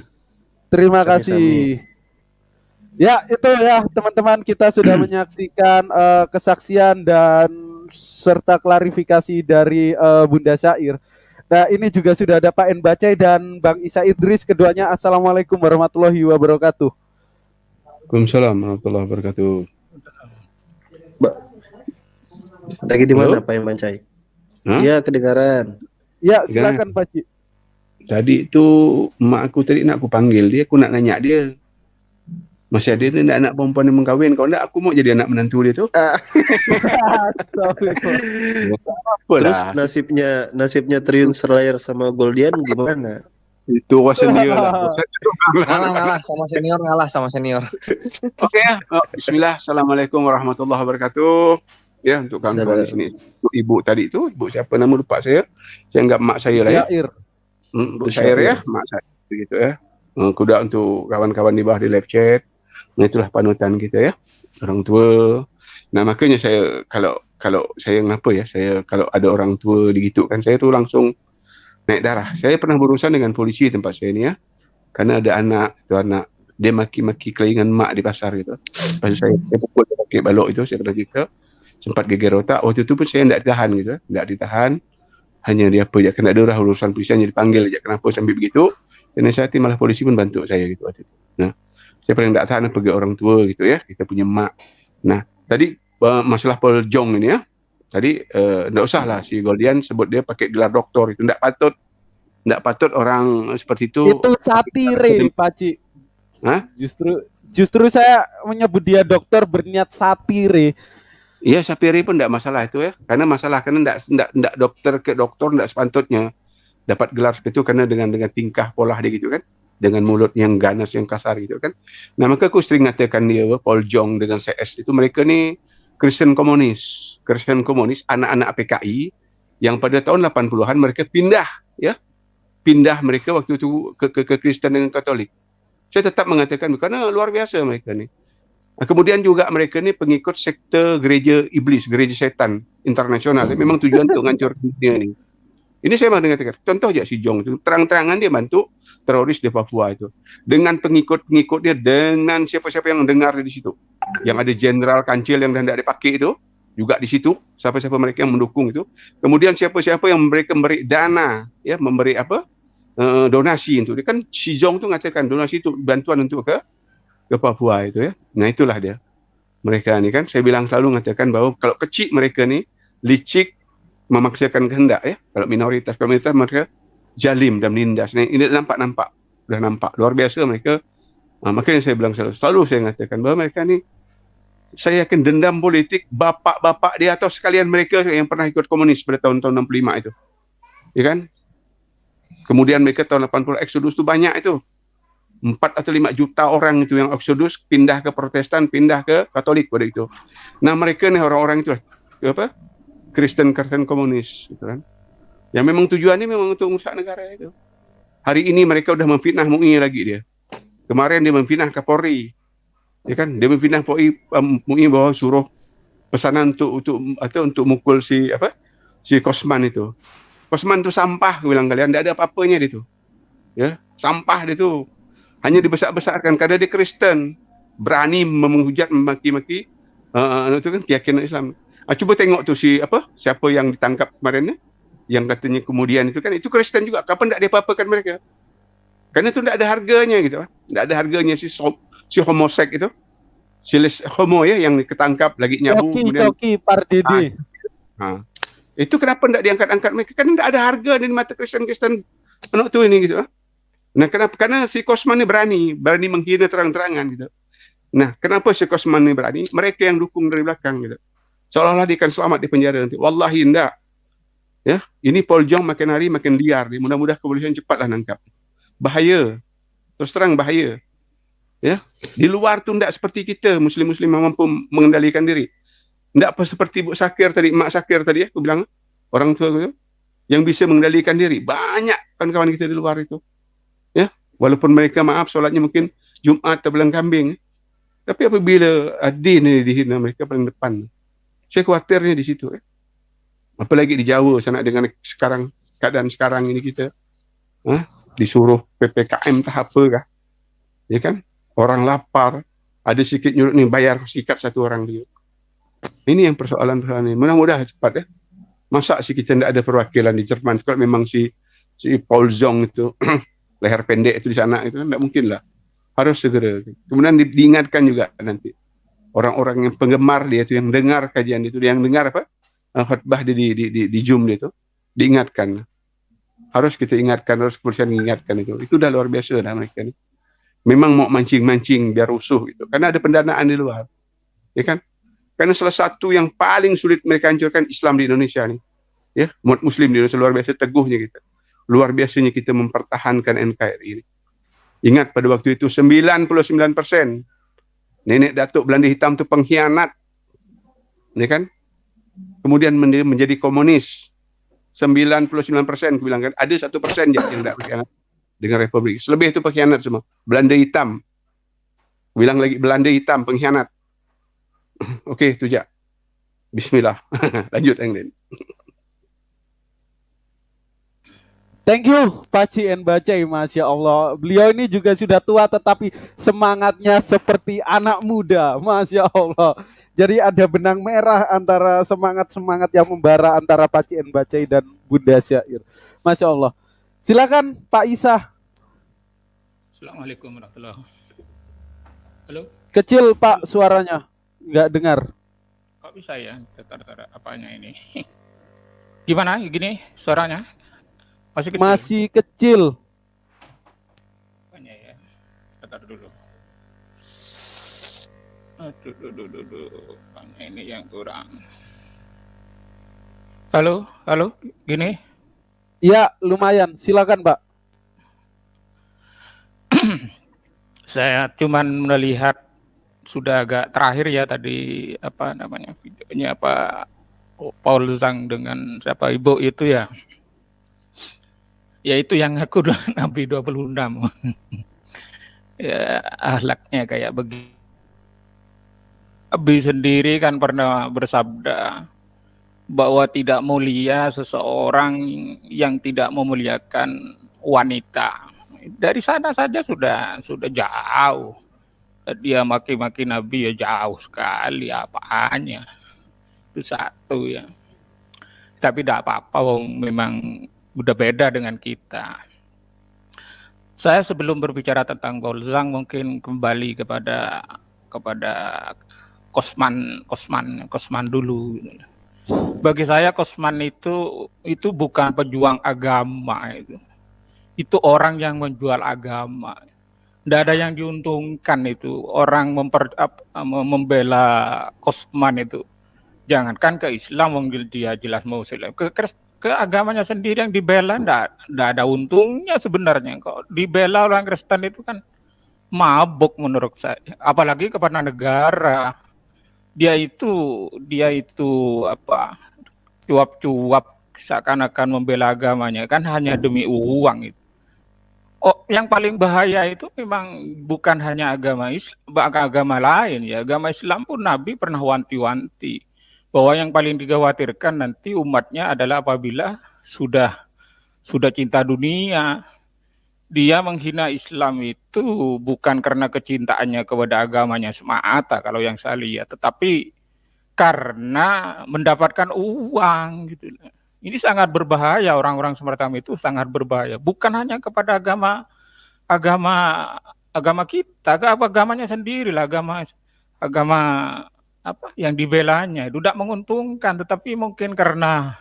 Terima Sami-sami. kasih. Ya, itu ya teman-teman, kita sudah menyaksikan kesaksian dan serta klarifikasi dari Bunda Syair. Nah, ini juga sudah ada Pak En Bacai dan Bang Isa Idris, keduanya. Assalamualaikum warahmatullahi wabarakatuh. Waalaikumsalam warahmatullahi wabarakatuh. Lagi di mana Halo? Pak yang Bancai? Hah? Iya, kedengaran. Ya, silakan Pak Ci. Tadi itu emak aku tadi nak aku panggil dia, aku nak nanya dia. Masih ada dia nak anak perempuan yang mengkawin. Kalau enggak aku mau jadi anak menantu dia tu. Assalamualaikum. Terus Apalah. nasibnya Triun Slayer sama Goldian gimana? Itu urusan dia lah. Ngalah sama senior. Oke ya. Bismillah. Assalamualaikum warahmatullahi wabarakatuh. Ya, untuk kawan-kawan di sini. Untuk ibu tadi itu, ibu siapa nama lupa saya. Saya anggap mak saya lah ya. Syair. Bu Syair ya, mak saya gitu ya. Kuda untuk kawan-kawan di bawah di live chat. Nah, itulah panutan kita ya. Orang tua. Nah, makanya saya kalau saya ngapa ya, saya kalau ada orang tua begitu kan, saya tuh langsung naik darah. Saya pernah berurusan dengan polisi tempat saya ini ya. Karena ada anak dia maki-maki kelingan mak di pasar gitu. Pas saya pukul dia pakai balok itu, saya pernah cerita. Sempat geger otak. Waktu itu pun saya tidak ditahan gitu, tidak ditahan. Hanya dia apa je, kena ada orang urusan polisi hanya dipanggil aja. Kenapa sampai begitu? Dan nasihati malah polisi pun bantu saya gitu waktu itu. Nah, saya paling tak tahan pergi orang tua gitu ya. Kita punya mak. Nah, tadi masalah Paul Jong ini ya. Tadi tidak usah lah si Goldian sebut dia pakai gelar doktor itu. Tidak patut orang seperti itu. Itu satire Pak Ci. Hah? Justru saya menyebut dia dokter berniat satire. Iya, Sapiri pun tidak masalah itu ya. Karena tidak dokter ke doktor tidak sepantutnya dapat gelar seperti itu karena dengan tingkah pola dia gitu kan. Dengan mulut yang ganas, yang kasar gitu kan. Nah, maka aku sering mengatakan dia, Paul Jong dengan CS itu, mereka ni Kristen komunis, anak-anak PKI yang pada tahun 80-an mereka pindah mereka waktu itu ke Kristen dengan Katolik. Saya tetap mengatakan karena luar biasa mereka ni. Nah, kemudian juga mereka ni pengikut sekte gereja iblis, gereja setan internasional. Memang tujuan untuk menghancur dunia ni. Ini saya mahu mengatakan, contoh je si Jong itu, terang-terangan dia bantu teroris di Papua itu. Dengan pengikut-pengikut dia, dengan siapa-siapa yang dengar di situ. Yang ada Jenderal Kancil yang tidak dipakai itu, juga di situ, siapa-siapa mereka yang mendukung itu. Kemudian siapa-siapa yang mereka memberi dana, ya, memberi donasi itu. Dia kan si Jong tu mengatakan donasi itu bantuan untuk ke Papua itu ya. Nah, itulah dia. Mereka ni kan, saya bilang selalu mengatakan bahawa kalau kecil mereka ni licik, memaksakan kehendak ya. Kalau minoritas mereka jalim dan menindas. Nah, ini nampak dah nampak luar biasa mereka. Makanya saya bilang selalu saya mengatakan bahawa mereka ni, saya yakin dendam politik bapak-bapak dia atau sekalian mereka yang pernah ikut komunis pada tahun-tahun 65 itu. Ya kan? Kemudian mereka tahun 80 Exodus itu banyak itu. 4 atau 5 juta orang itu yang Exodus pindah ke Protestan, pindah ke Katolik pada itu. Nah, mereka ni orang-orang itu apa? Kristen komunis gitu kan. Yang memang tujuannya memang untuk merusak negara itu. Hari ini mereka sudah memfitnah MUI lagi dia. Kemarin dia memfitnah Kapolri. Ya kan? Dia memfitnah MUI bahwa suruh pesanan untuk mukul si Kosman itu. Kosman itu sampah, aku bilang kalian, tidak ada apa-apanya dia tu. Ya, sampah dia tu. Hanya dibesar-besarkan karena dia Kristen, berani menghujat, memaki-maki itu kan keyakinan Islam. Cuba tengok tu siapa yang ditangkap kemarin ni, yang katanya kemudian itu kan itu Kristen juga. Kapan tak diapa-apakan mereka? Karena itu tidak ada harganya gitu. Tidak ada harganya si homosek itu, si homo ya yang ketangkap lagi nyabu. Coki Pardede. Itu kenapa tidak diangkat-angkat mereka? Karena tidak ada harga di mata Kristen anak tu ini gitu. Nah, kenapa? Karena si Kosman ni berani menghina terang-terangan gitu. Nah, kenapa si Kosman ni berani? Mereka yang dukung dari belakang gitu. Seolah-olah dia akan selamat di penjara nanti. Wallahi tidak. Ya, ini Paul Jong makin hari makin liar. Mudah-mudahan kepolisian cepatlah nangkap. bahaya. Terus terang bahaya. Ya, di luar tu tidak seperti kita muslim-muslim yang mampu mengendalikan diri. Tidak apa seperti Bu Sakir tadi, Mak Sakir tadi aku bilang, orang tua aku yang bisa mengendalikan diri. Banyak kawan-kawan kita di luar itu. Ya, walaupun mereka maaf solatnya mungkin Jumat atau bulan kambing, tapi apabila din ini dihina, mereka paling depan. Saya khawatirnya di situ. Apalagi di Jawa sana dengan sekarang keadaan sekarang ini kita disuruh PPKM tahap apa kah? Ya kan? Orang lapar, ada sikit nyurut nih bayar sikat satu orang dia. Ini yang persoalan-persoalan ini. Mudah-mudahan cepat ya. Masa sih kita tidak ada perwakilan di Jerman? Kalau memang si Paul Zong itu leher pendek itu di sana itu tidak mungkin lah. Harus segera. Kemudian diingatkan juga nanti orang-orang yang penggemar dia itu yang dengar kajian itu, yang dengar apa khutbah di Zoom dia itu diingatkan. Harus kita ingatkan, harus kepolisian mengingatkan itu. Itu udah luar biasa dah mereka ini. Memang mau mancing-mancing biar rusuh gitu. Karena ada pendanaan di luar. Ya kan? Karena salah satu yang paling sulit mereka hancurkan Islam di Indonesia nih. Ya, umat muslim di Indonesia luar biasa teguhnya kita. Luar biasanya kita mempertahankan NKRI ini. Ingat pada waktu itu 99% nenek datuk Belanda hitam itu pengkhianat. Ya kan? Kemudian menjadi komunis. 99% aku bilang kan, ada 1% yang tidak berkhianat dengan Republik. Selebih itu pengkhianat semua. Belanda hitam. Bilang lagi Belanda hitam pengkhianat. Okey, itu je. Bismillah. Lanjut yang lain. Thank you Pak Cien Bacai, Masya Allah. Beliau ini juga sudah tua tetapi semangatnya seperti anak muda, Masya Allah. Jadi ada benang merah antara semangat-semangat yang membara antara Pak Cien Bacai dan Bunda Syair. Masya Allah. Silakan Pak Isa. Assalamualaikum warahmatullahi wabarakatuh. Halo? Kecil Pak suaranya, nggak dengar. Kok bisa ya? Tetar apanya ini? Gimana? Gini suaranya? Masih kecil? Masih kecil. Apanya ya? Tetar dulu. Aduh. Apanya ini yang kurang? Halo? Gini? Ya, lumayan. Silakan Pak. Saya cuman melihat sudah agak terakhir ya tadi apa namanya videonya Pak Paul Zhang dengan siapa ibu itu ya. Ya itu yang aku Nabi 26. Ya akhlaknya kayak begitu. Nabi sendiri kan pernah bersabda bahwa tidak mulia seseorang yang tidak memuliakan wanita. Dari sana saja sudah jauh. Dia maki-maki Nabi ya jauh sekali apaannya. Itu satu ya. Tapi tidak apa-apa, memang udah beda dengan kita. Saya sebelum berbicara tentang Paul Zhang mungkin kembali kepada Kosman dulu. Bagi saya Kosman itu bukan pejuang agama itu orang yang menjual agama. Tidak ada yang diuntungkan itu orang membela Kosman itu. Jangankan ke Islam, mungkin dia jelas Muslim. Ke agamanya sendiri yang dibela tidak ada untungnya sebenarnya. Kok dibela orang Kristen itu kan mabuk menurut saya. Apalagi kepada negara. Dia itu apa? Cuap-cuap seakan-akan membela agamanya kan hanya demi uang itu. Oh, yang paling bahaya itu memang bukan hanya agama lain ya. Agama Islam pun Nabi pernah wanti-wanti bahwa yang paling dikhawatirkan nanti umatnya adalah apabila sudah cinta dunia. Dia menghina Islam itu bukan karena kecintaannya kepada agamanya semata kalau yang saya lihat, tetapi karena mendapatkan uang gitu. Ini sangat berbahaya, orang-orang semacam itu sangat berbahaya. Bukan hanya kepada agama kita, agamanya sendiri lah, agama apa yang dibelanya itu tidak menguntungkan, tetapi mungkin karena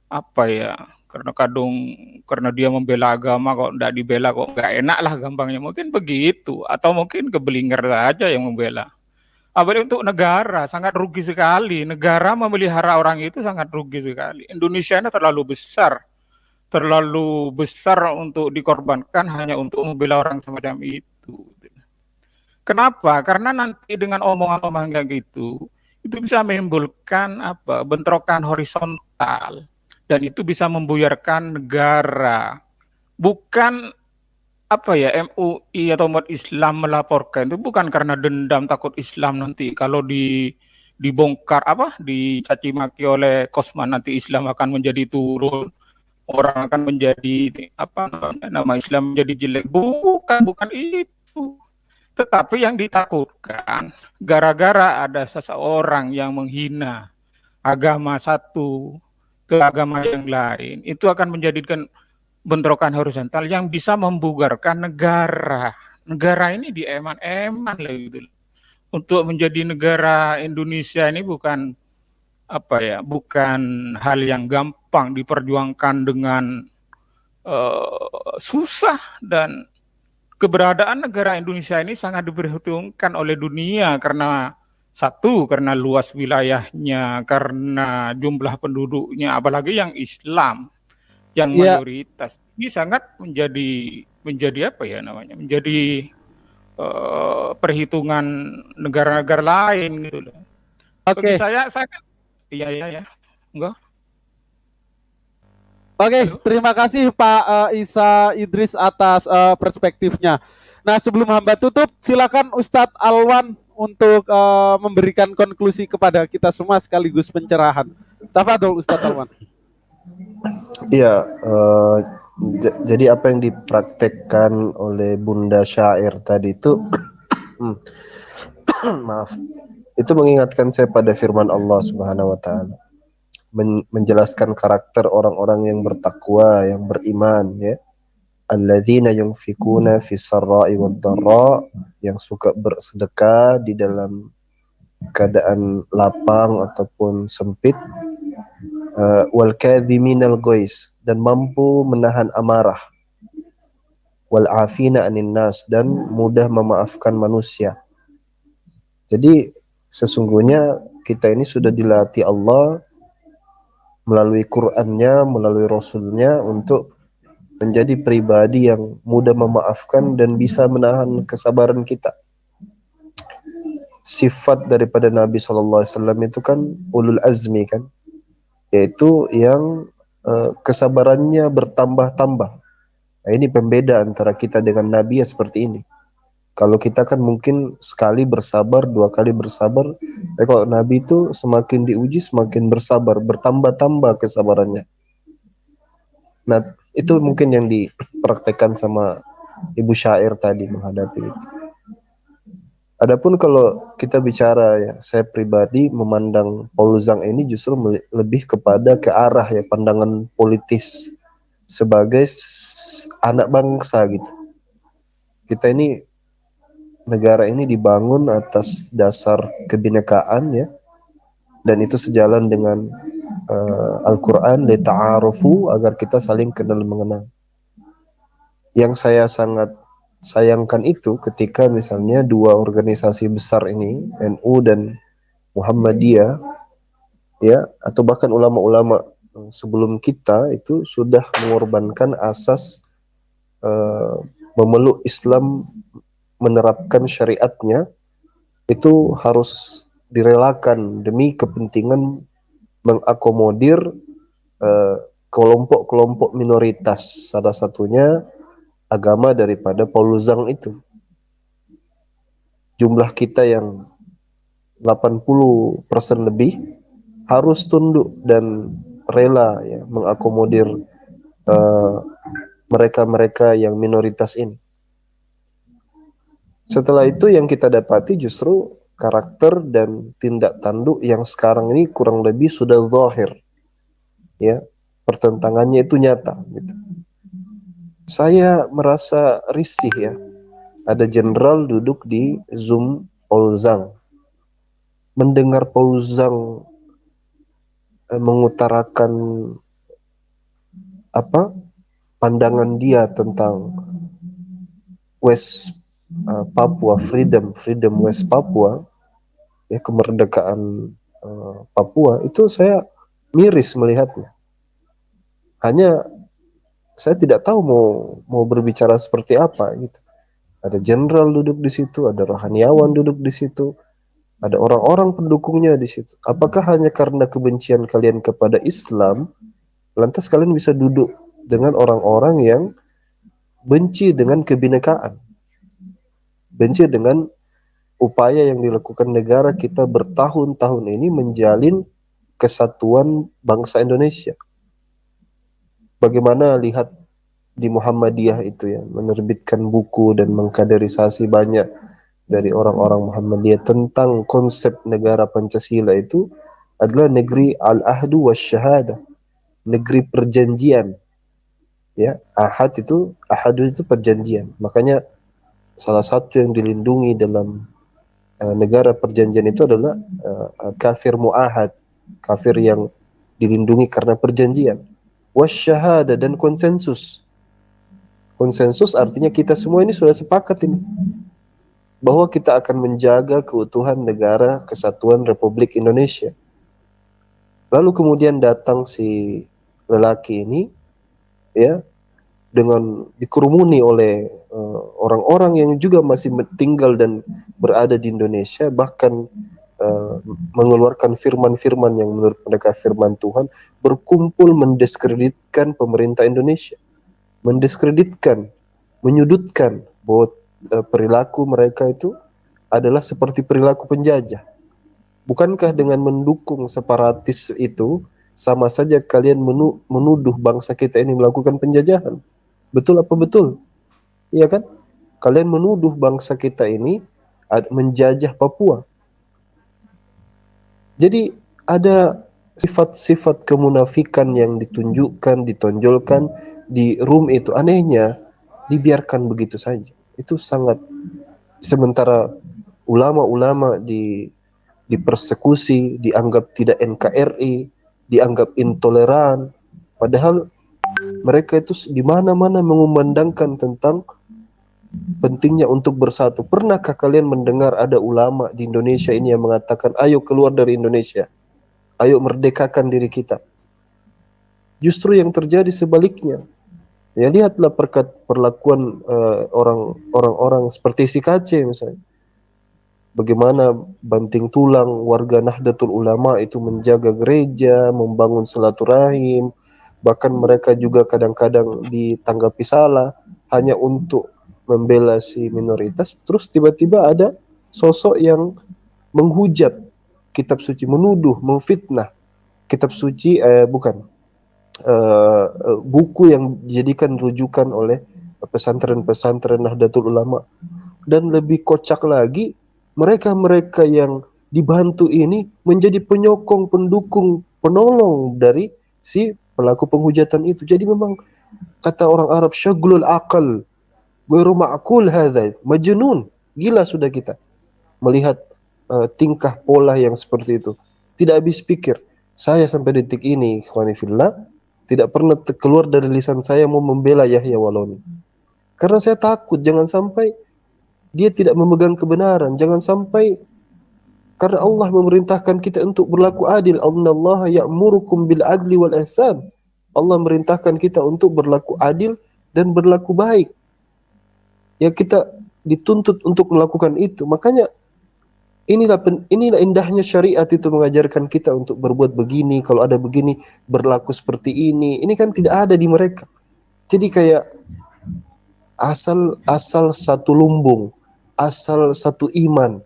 apa ya? Karena dia membela agama kok tidak dibela kok nggak enak lah gampangnya, mungkin begitu, atau mungkin kebelinger saja yang membela. Apalagi untuk negara sangat rugi sekali. Negara memelihara orang itu sangat rugi sekali. Indonesia ini terlalu besar. terlalu besar untuk dikorbankan hanya untuk membela orang semacam itu. Kenapa? Karena nanti dengan omongan-omongan kayak gitu, itu bisa menimbulkan bentrokan horizontal, dan itu bisa membuyarkan negara. Bukan MUI atau umat Islam melaporkan itu bukan karena dendam takut Islam nanti kalau dibongkar dicaci maki oleh Kosman nanti Islam akan menjadi turun, orang akan menjadi nama Islam menjadi jelek. Bukan itu. Tetapi yang ditakutkan gara-gara ada seseorang yang menghina agama satu ke agama yang lain, itu akan menjadikan bentrokan horizontal yang bisa membugarkan negara. Negara ini dieman-eman lah gitu. Untuk menjadi negara Indonesia ini bukan bukan hal yang gampang, diperjuangkan dengan susah, dan keberadaan negara Indonesia ini sangat diperhitungkan oleh dunia karena luas wilayahnya, karena jumlah penduduknya, apalagi yang Islam, yang mayoritas. Ini sangat menjadi perhitungan negara-negara lain gitu loh. Bagi saya kan iya. Enggak. Oke, terima kasih Pak Isa Idris atas perspektifnya. Nah, sebelum hamba tutup, silakan Ustadz Alwan untuk memberikan konklusi kepada kita semua sekaligus pencerahan. Tafadhol Ustadz Alwan. Iya, jadi apa yang dipraktekkan oleh Bunda Syair tadi itu, maaf, itu mengingatkan saya pada firman Allah Subhanahu Wa Taala, menjelaskan karakter orang-orang yang bertakwa, yang beriman, ya. Alladzina yunfikuna fis sarra'i wad dharra, yang suka bersedekah di dalam keadaan lapang ataupun sempit, wal kadhiminal ghais, dan mampu menahan amarah, wal afina anin nas, dan mudah memaafkan manusia. Jadi sesungguhnya kita ini sudah dilatih Allah melalui Qur'annya, melalui Rasulnya untuk menjadi pribadi yang mudah memaafkan dan bisa menahan kesabaran kita. Sifat daripada Nabi SAW itu kan ulul azmi kan, yaitu yang kesabarannya bertambah-tambah. Nah, ini pembeda antara kita dengan Nabi ya seperti ini. Kalau kita kan mungkin sekali bersabar, 2 kali bersabar. Kalau Nabi itu semakin diuji semakin bersabar, bertambah-tambah kesabarannya. Nah, itu mungkin yang dipraktekkan sama Ibu Syair tadi menghadapi itu. Adapun kalau kita bicara, ya, saya pribadi memandang Paul Zhang ini justru lebih kepada ke arah ya pandangan politis sebagai anak bangsa gitu. Kita ini, negara ini dibangun atas dasar kebinekaan, ya, dan itu sejalan dengan Al-Quran, lita'arufu, agar kita saling kenal mengenal. Yang saya sangat sayangkan itu ketika misalnya 2 organisasi besar ini, NU dan Muhammadiyah, ya, atau bahkan ulama-ulama sebelum kita itu sudah mengorbankan asas memeluk Islam, menerapkan syariatnya, itu harus direlakan demi kepentingan mengakomodir kelompok-kelompok minoritas, salah satunya agama daripada Paul Zhang itu. Jumlah kita yang 80% lebih harus tunduk dan rela, ya, mengakomodir mereka-mereka yang minoritas ini. Setelah itu yang kita dapati justru karakter dan tindak tanduk yang sekarang ini kurang lebih sudah zahir, ya, pertentangannya itu nyata gitu. Saya merasa risih, ya, ada jenderal duduk di Zoom Paul Zhang, mendengar Paul Zhang mengutarakan pandangan dia tentang West Papua, freedom West Papua, ya, kemerdekaan Papua, itu saya miris melihatnya. Hanya saya tidak tahu mau berbicara seperti apa gitu. Ada jenderal duduk di situ, ada rohaniawan duduk di situ, ada orang-orang pendukungnya di situ. Apakah hanya karena kebencian kalian kepada Islam, lantas kalian bisa duduk dengan orang-orang yang benci dengan kebinekaan, benci dengan upaya yang dilakukan negara kita bertahun-tahun ini menjalin kesatuan bangsa Indonesia? Bagaimana lihat di Muhammadiyah itu ya, menerbitkan buku dan mengkaderisasi banyak dari orang-orang Muhammadiyah tentang konsep negara Pancasila itu adalah negeri al-ahdu wasyahadah, negeri perjanjian. Ya, ahadu itu perjanjian. Makanya salah satu yang dilindungi dalam negara perjanjian itu adalah kafir mu'ahad, kafir yang dilindungi karena perjanjian. Wasyahadah, dan konsensus. Konsensus artinya kita semua ini sudah sepakat ini bahwa kita akan menjaga keutuhan negara kesatuan Republik Indonesia. Lalu kemudian datang si lelaki ini ya, dengan dikerumuni oleh orang-orang yang juga masih tinggal dan berada di Indonesia, bahkan mengeluarkan firman-firman yang menurut mereka firman Tuhan, berkumpul mendiskreditkan pemerintah Indonesia, mendiskreditkan, menyudutkan bahwa perilaku mereka itu adalah seperti perilaku penjajah. Bukankah dengan mendukung separatis itu sama saja kalian menuduh bangsa kita ini melakukan penjajahan? Betul apa betul? Iya kan? Kalian menuduh bangsa kita ini menjajah Papua. Jadi ada sifat-sifat kemunafikan yang ditonjolkan di room itu. Anehnya dibiarkan begitu saja. Itu sangat, sementara ulama-ulama dipersekusi, dianggap tidak NKRI, dianggap intoleran, padahal mereka itu di mana-mana mengumandangkan tentang pentingnya untuk bersatu. Pernahkah kalian mendengar ada ulama di Indonesia ini yang mengatakan, ayo keluar dari Indonesia, ayo merdekakan diri kita? Justru yang terjadi sebaliknya. Ya, lihatlah perlakuan orang-orang seperti si Aceh misalnya. Bagaimana banting tulang warga Nahdlatul Ulama itu menjaga gereja, membangun silaturahim, bahkan mereka juga kadang-kadang ditanggapi salah hanya untuk membela si minoritas. Terus tiba-tiba ada sosok yang menghujat kitab suci, menuduh, memfitnah kitab suci, buku yang dijadikan rujukan oleh pesantren-pesantren Nahdlatul Ulama. Dan lebih kocak lagi, mereka-mereka yang dibantu ini menjadi penyokong, pendukung, penolong dari si pelaku penghujatan itu. Jadi memang kata orang Arab, syaghlul aqal ghairu ma'qul hadza, majnun, gila sudah kita melihat tingkah pola yang seperti itu. Tidak habis pikir. Saya sampai detik ini, ikhwani fillah, tidak pernah keluar dari lisan saya mau membela Yahya Waloni. Karena saya takut jangan sampai dia tidak memegang kebenaran, jangan sampai, karena Allah memerintahkan kita untuk berlaku adil. Innallaha ya'murukum bil adli wal ihsan. Allah merintahkan kita untuk berlaku adil dan berlaku baik. Ya, kita dituntut untuk melakukan itu. Makanya inilah indahnya syariat itu, mengajarkan kita untuk berbuat begini, kalau ada begini berlaku seperti ini. Ini kan tidak ada di mereka. Jadi kayak asal satu lumbung, asal satu iman,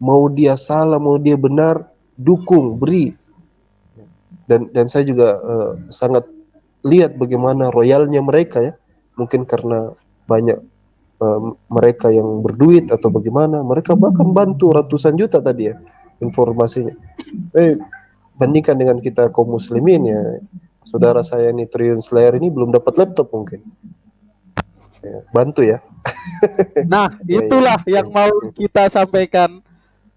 mau dia salah mau dia benar, dukung, beri. Dan saya juga sangat lihat bagaimana royalnya mereka ya, mungkin karena banyak mereka yang berduit atau bagaimana, mereka bahkan bantu ratusan juta tadi ya informasinya. Bandingkan dengan kita kaum muslimin ya, saudara saya ini Triun Slayer ini belum dapat laptop mungkin. Ya, bantu ya. Nah, itulah yang mau kita sampaikan.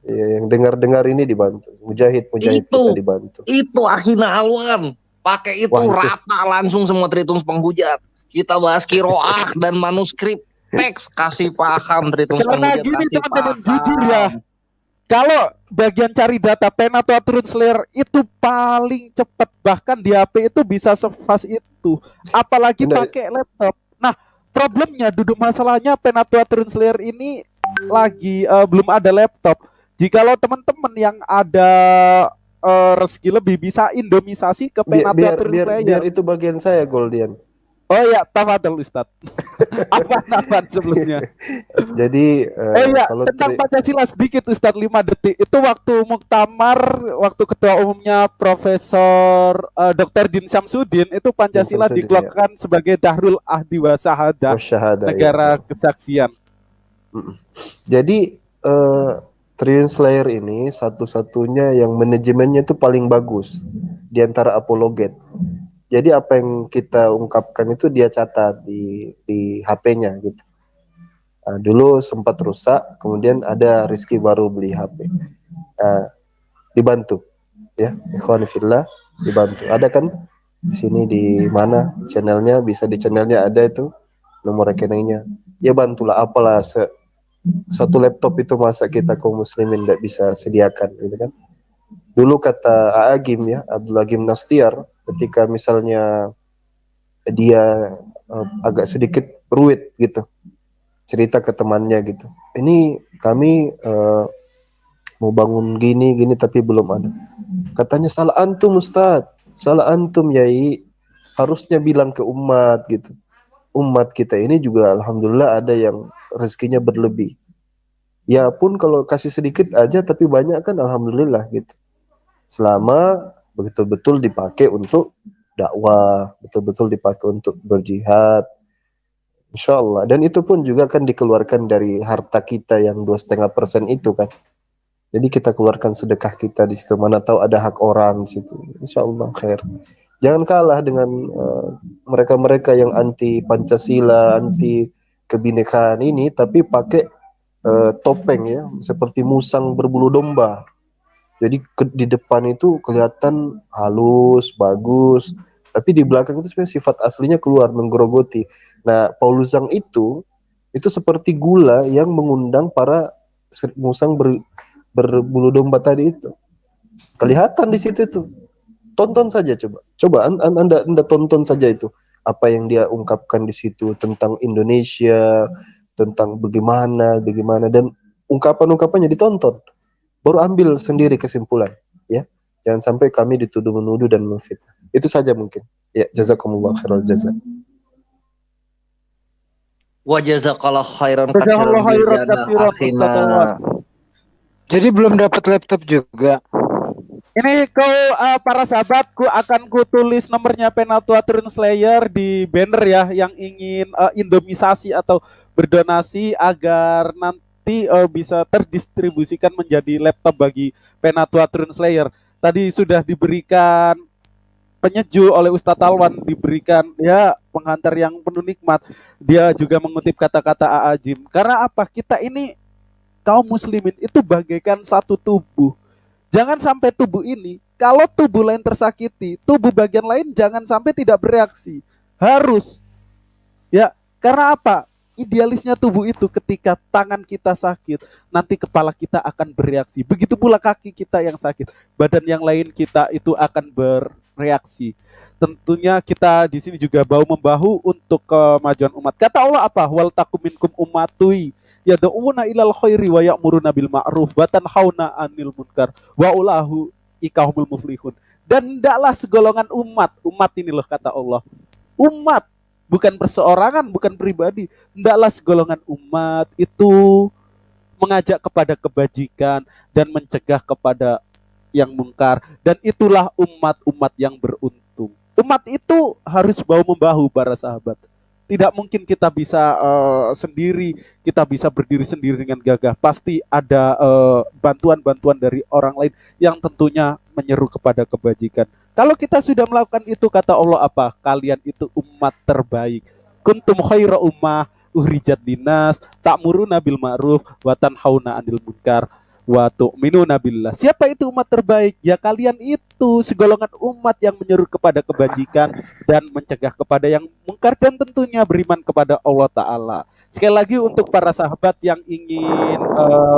Ya, yang dengar-dengar ini dibantu. Mujahid kita dibantu. Itu Akhina Alwan. Pakai itu rata langsung semua Tritun penghujat. Kita bahas kiroah dan manuskrip teks, kasih paham Tritun Karena penghujat. gini teman-teman, jujur ya, kalau bagian cari data pen atau translator itu paling cepat, bahkan di HP itu bisa sefast itu, apalagi Bunda, pakai laptop. Nah, problemnya duduk masalahnya pen atau translator ini lagi belum ada laptop. Jikalau teman-teman yang ada rezeki lebih bisa indomisasi ke pen atau biar translator. itu bagian saya, Goldian. Oh ya, tafadhol Ustadz. Apa sebelumnya? Jadi Ya, kalau tentang Pancasila sedikit Ustadz 5 detik. Itu waktu muktamar, waktu ketua umumnya Profesor Dr. Din Syamsuddin, itu Pancasila Samsudin, ya, dikeluarkan sebagai Dahrul Ahdi wa Syahadah, wasyahada, ya. negara kesaksian. Jadi Triun Slayer ini satu-satunya yang manajemennya itu paling bagus di antara apologet. Jadi apa yang kita ungkapkan itu dia catat di HP-nya gitu. Dulu sempat rusak, kemudian ada Rizky baru beli HP. Dibantu, ya, ikhwan fillah, dibantu. Ada kan di sini di mana channelnya, bisa di channelnya ada itu nomor rekeningnya. Ya bantulah, apalah satu laptop itu masa kita kaum muslimin tidak bisa sediakan gitu kan. Dulu kata Agim ya, Abdul Agim Nastiar, ketika misalnya dia agak sedikit ruwet gitu, cerita ke temannya gitu, ini kami mau bangun gini tapi belum ada. Katanya, salah antum Ustadz, salah antum Yai, harusnya bilang ke umat gitu. Umat kita ini juga alhamdulillah ada yang rezekinya berlebih. Ya pun kalau kasih sedikit aja tapi banyak kan alhamdulillah gitu. Selama betul-betul dipakai untuk dakwah, betul-betul dipakai untuk berjihad, insya Allah. Dan itu pun juga kan dikeluarkan dari harta kita yang 2,5% itu kan. Jadi kita keluarkan sedekah kita di situ. Mana tahu ada hak orang di situ. Insya Allah khair. Jangan kalah dengan mereka-mereka yang anti Pancasila, anti kebinekaan ini, tapi pakai topeng ya, seperti musang berbulu domba. Jadi di depan itu kelihatan halus, bagus, tapi di belakang itu sebenarnya sifat aslinya keluar, menggerogoti. Nah, Paulus Zhang itu seperti gula yang mengundang para musang berbulu domba tadi itu. Kelihatan di situ itu. Tonton saja coba anda tonton saja itu apa yang dia ungkapkan di situ tentang Indonesia, tentang bagaimana dan ungkapannya ditonton. Baru ambil sendiri kesimpulan, ya. Jangan sampai kami dituduh menuduh dan memfitnah. Itu saja mungkin. Ya, jazakumullah khairal jaza. Wa jazakallahu khairan Jazakallahu khairan katsiran katsiran, akhina. Ustaz Alwan. Jadi belum dapat laptop juga. Ini para sahabatku akan kutulis nomornya Penatua Translator di banner ya, yang ingin indomisasi atau berdonasi agar nanti bisa terdistribusikan menjadi laptop bagi Penatua Translator. Tadi sudah diberikan penyejuk oleh Ustadz Alwan, diberikan ya penghantar yang penuh nikmat. Dia juga mengutip kata-kata Aajim. Karena apa? Kita ini kaum muslimin itu bagaikan satu tubuh. Jangan sampai tubuh ini, kalau tubuh lain tersakiti, tubuh bagian lain jangan sampai tidak bereaksi. Harus. Ya, karena apa? Idealisnya tubuh itu ketika tangan kita sakit, nanti kepala kita akan bereaksi. Begitu pula kaki kita yang sakit, badan yang lain kita itu akan bereaksi. Tentunya kita di sini juga bahu-membahu untuk kemajuan umat. Kata Allah apa? Wal takum minkum ummatui yad'una ilal khairi wa ya'muruna bil ma'ruf wa tanhauna 'anil munkar wa ulahu ikahumul muflihun. Dan hendaklah segolongan umat ini loh kata Allah. Umat, bukan perseorangan, bukan pribadi. Hendaklah segolongan umat itu mengajak kepada kebajikan dan mencegah kepada yang mungkar, dan itulah umat-umat yang beruntung. Umat itu harus bahu-membahu para sahabat. Tidak mungkin kita bisa sendiri, kita bisa berdiri sendiri dengan gagah. Pasti ada bantuan-bantuan dari orang lain yang tentunya menyeru kepada kebajikan. Kalau kita sudah melakukan itu, kata Allah apa? Kalian itu umat terbaik. Kuntum khaira ummah ukhrijat linnas ta'muruna bil ma'ruf wa tanhauna 'anil munkar wa tu'minuna billah. Siapa itu umat terbaik? Ya kalian itu segolongan umat yang menyeru kepada kebajikan dan mencegah kepada yang mungkar dan tentunya beriman kepada Allah Ta'ala. Sekali lagi untuk para sahabat yang ingin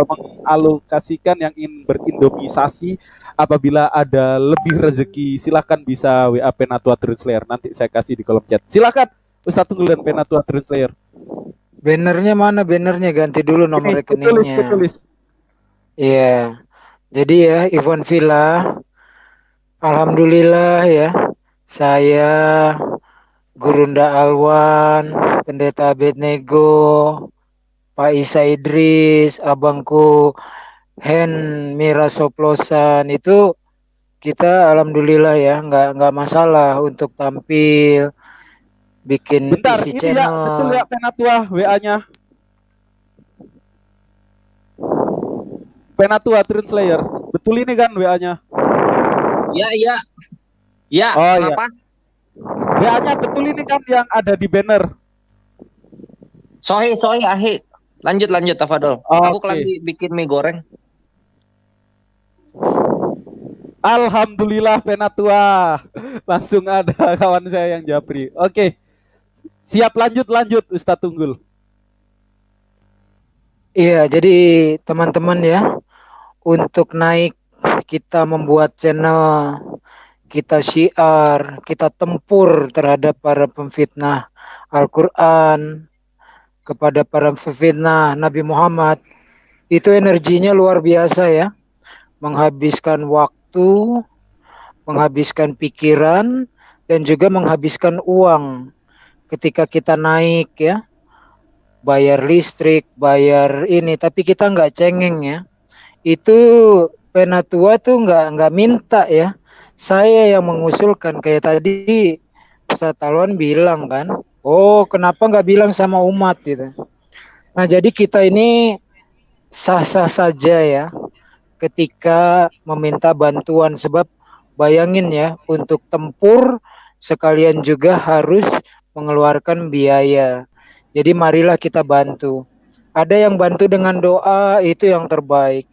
mengalokasikan, yang ingin berindomisasi, apabila ada lebih rezeki silahkan bisa WA Penatua Translayer, nanti saya kasih di kolom chat. Silakan Ustadz Tunggul dan Penatua Translayer. Bannernya mana? Bannernya ganti dulu nomor Ini kutulis. rekeningnya. Iya. Jadi ya Ivan Villa, alhamdulillah ya, saya Gurunda Alwan, Pendeta Abednego, Pak Isa Idris, abangku Hen Mirasoplosan, itu kita alhamdulillah ya nggak masalah untuk tampil, bikin Bentar, isi ini ya betul ya channel. Penatua WA-nya. Penatua Translayer. Betul ini kan WA-nya? Ya, iya. Ya, Oh kenapa? WA-nya betul ini kan yang ada di banner. Sohi, ahi. Lanjut, Tafadol. Aku Oke. lagi bikin mie goreng. Alhamdulillah Penatua. Langsung ada kawan saya yang japri. Oke. Siap, lanjut Ustadz Tunggul. Iya, jadi teman-teman ya, untuk naik kita membuat channel, kita syiar, kita tempur terhadap para pemfitnah Al-Quran, kepada para pemfitnah Nabi Muhammad, itu energinya luar biasa ya, menghabiskan waktu, menghabiskan pikiran, dan juga menghabiskan uang ketika kita naik ya, bayar listrik, bayar ini, tapi kita nggak cengeng ya. Itu Penatua tuh nggak minta ya, saya yang mengusulkan. Kayak tadi Ustaz Talwan bilang kan, oh kenapa nggak bilang sama umat gitu. Nah jadi kita ini sah-sah saja ya ketika meminta bantuan, sebab bayangin ya, untuk tempur sekalian juga harus mengeluarkan biaya. Jadi marilah kita bantu. Ada yang bantu dengan doa, itu yang terbaik.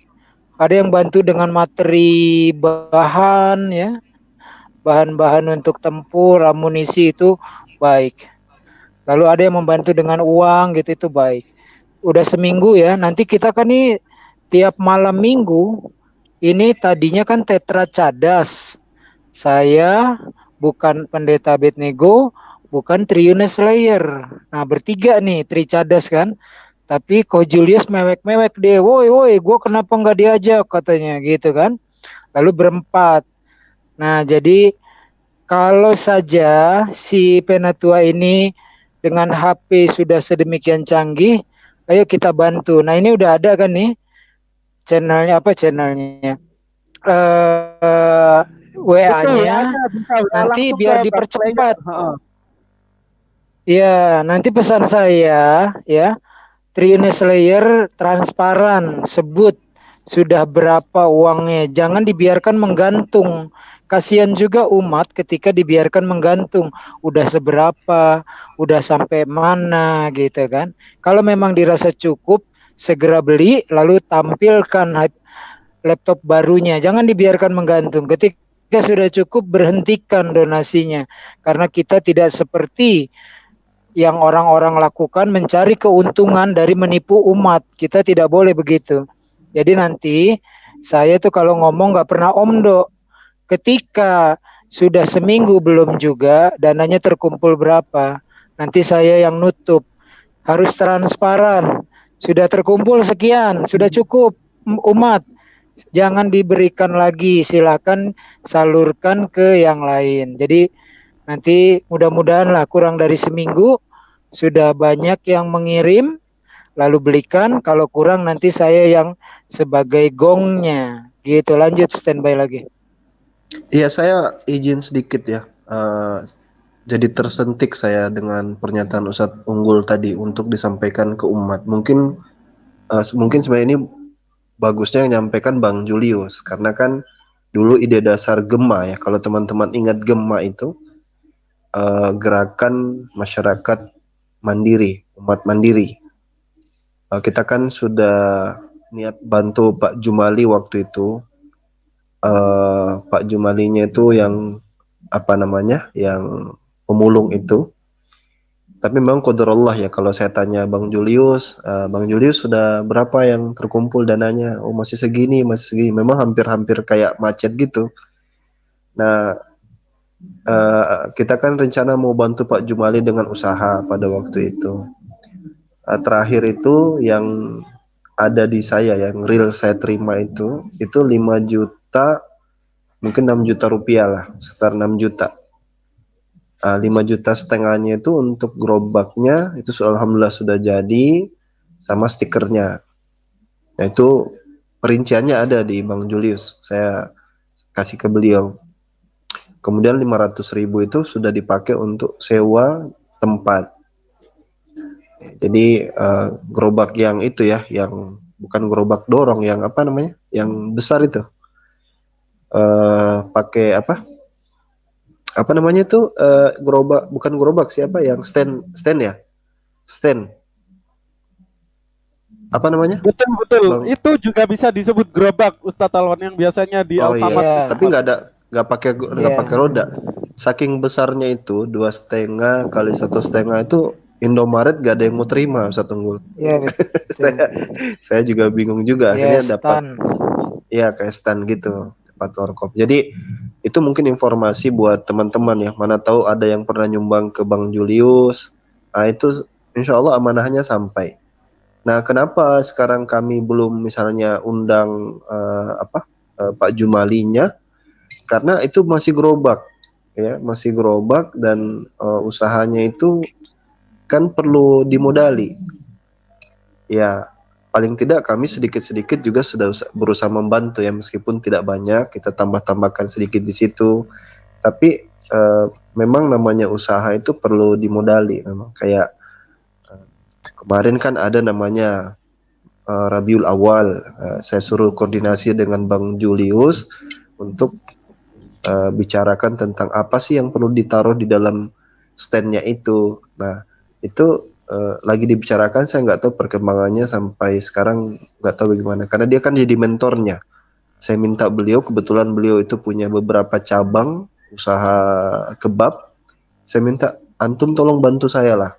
Ada yang bantu dengan materi bahan ya, bahan-bahan untuk tempur, amunisi, itu baik. Lalu ada yang membantu dengan uang gitu, itu baik. Udah seminggu ya, nanti kita kan nih tiap malam minggu, ini tadinya kan tetra cadas. Saya bukan Pendeta Abednego, bukan Triunes Slayer. Nah bertiga nih, Tricadas kan. Tapi Ko Julius mewek-mewek deh, woi, gue kenapa nggak diajak katanya gitu kan. Lalu berempat. Nah jadi kalau saja si Penatua ini dengan HP sudah sedemikian canggih, ayo kita bantu. Nah ini udah ada kan nih channelnya, apa channelnya? WA-nya nanti biar dipercepat. Ya, nanti pesan saya ya, Triunes Slayer transparan, sebut sudah berapa uangnya. Jangan dibiarkan menggantung. Kasihan juga umat ketika dibiarkan menggantung. Udah seberapa, udah sampai mana gitu kan. Kalau memang dirasa cukup, segera beli lalu tampilkan laptop barunya. Jangan dibiarkan menggantung. Ketika sudah cukup, berhentikan donasinya. Karena kita tidak seperti yang orang-orang lakukan, mencari keuntungan dari menipu umat. Kita tidak boleh begitu. Jadi nanti saya tuh kalau ngomong nggak pernah omdo. Ketika sudah seminggu belum juga dananya terkumpul berapa, nanti saya yang nutup. Harus transparan. Sudah terkumpul sekian, sudah cukup umat. Jangan diberikan lagi, silakan salurkan ke yang lain. Jadi nanti mudah-mudahan lah kurang dari seminggu sudah banyak yang mengirim, lalu belikan. Kalau kurang nanti saya yang sebagai gongnya. Gitu, lanjut standby lagi. Iya, saya izin sedikit ya. Jadi tersentik saya dengan pernyataan Ustadz Unggul tadi untuk disampaikan ke umat. Mungkin sebenarnya ini bagusnya yang nyampaikan Bang Julius, karena kan dulu ide dasar Gema ya, kalau teman-teman ingat Gema itu gerakan masyarakat mandiri, umat mandiri. Kita kan sudah niat bantu Pak Jumali waktu itu. Pak Jumalinya itu yang apa namanya, yang pemulung itu. Tapi memang qadarullah ya, kalau saya tanya Bang Julius sudah berapa yang terkumpul dananya? Oh masih segini, masih segini. Memang hampir-hampir kayak macet gitu. Nah, kita kan rencana mau bantu Pak Jumali dengan usaha pada waktu itu. Terakhir itu yang ada di saya, yang real saya terima itu 5 juta, mungkin 6 juta rupiah lah, sekitar 6 juta. 5 juta setengahnya itu untuk gerobaknya, itu alhamdulillah sudah jadi, sama stikernya. Nah itu perinciannya ada di Bang Julius, saya kasih ke beliau. Kemudian 500.000 itu sudah dipakai untuk sewa tempat. Jadi gerobak yang itu ya, yang bukan gerobak dorong, yang apa namanya, yang besar itu, pakai apa namanya tuh, gerobak, bukan gerobak, siapa yang stand ya, stand apa namanya, Betul betul. Bang? Itu juga bisa disebut gerobak Ustadz Alwan, yang biasanya di Oh iya, Iya. tapi nggak pakai roda. Saking besarnya itu 2,5 kali 1,5 itu Indomaret gak ada yang mau terima, Ustadz Tunggul. Iya, betul. saya juga bingung juga, Iya, akhirnya dapat, stan. ya kayak stand gitu, dapat warkop. Jadi itu mungkin informasi buat teman-teman ya, mana tahu ada yang pernah nyumbang ke Bang Julius. Nah itu insya Allah amanahnya sampai. Nah kenapa sekarang kami belum misalnya undang Pak Jumalinya, karena itu masih gerobak ya, masih gerobak, dan usahanya itu kan perlu dimodali ya. Paling tidak kami sedikit-sedikit juga sudah berusaha membantu ya, meskipun tidak banyak, kita tambah-tambahkan sedikit di situ. Tapi memang namanya usaha itu perlu dimodali. Memang kayak kemarin kan ada namanya Rabiul Awal, saya suruh koordinasi dengan Bang Julius untuk bicarakan tentang apa sih yang perlu ditaruh di dalam standnya itu. Nah itu lagi dibicarakan, saya nggak tahu perkembangannya sampai sekarang, nggak tahu bagaimana, karena dia kan jadi mentornya. Saya minta beliau, kebetulan beliau itu punya beberapa cabang usaha kebab, saya minta antum tolong bantu saya lah,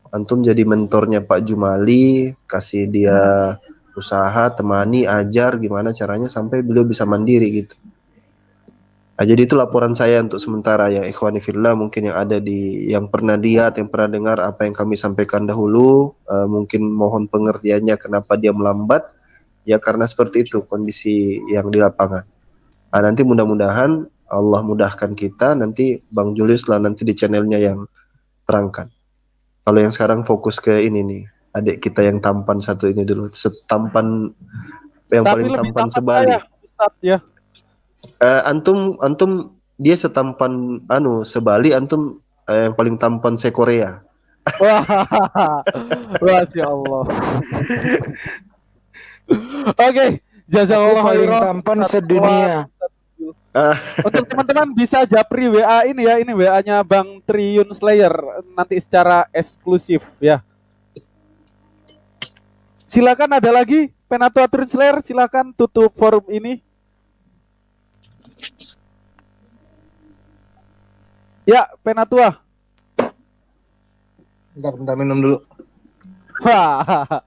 antum jadi mentornya Pak Jumali, kasih dia usaha, temani, ajar gimana caranya sampai beliau bisa mandiri gitu. Nah, jadi itu laporan saya untuk sementara ya, ikhwani fillah, mungkin yang ada yang pernah lihat, yang pernah dengar apa yang kami sampaikan dahulu, mungkin mohon pengertiannya kenapa dia melambat, ya karena seperti itu kondisi yang di lapangan. Nah, nanti mudah-mudahan Allah mudahkan kita, nanti Bang Julius lah nanti di channelnya yang terangkan. Kalau yang sekarang fokus ke ini nih, adik kita yang tampan satu ini dulu, setampan yang Tapi paling lebih tampan tampan sebali. saya, Ustadz ya. Antum dia setampan sebali, antum yang paling tampan se-Korea. Wah, Masya Allah. Oke, Aku jazakallah paling khairan. tampan sedunia. Untuk teman-teman bisa japri WA ini ya, ini WA-nya Bang Triyun Slayer nanti secara eksklusif ya. Silakan, ada lagi Penatua Triyun Slayer, silakan tutup forum ini. Ya, Penatua. Bentar minum dulu. Wah.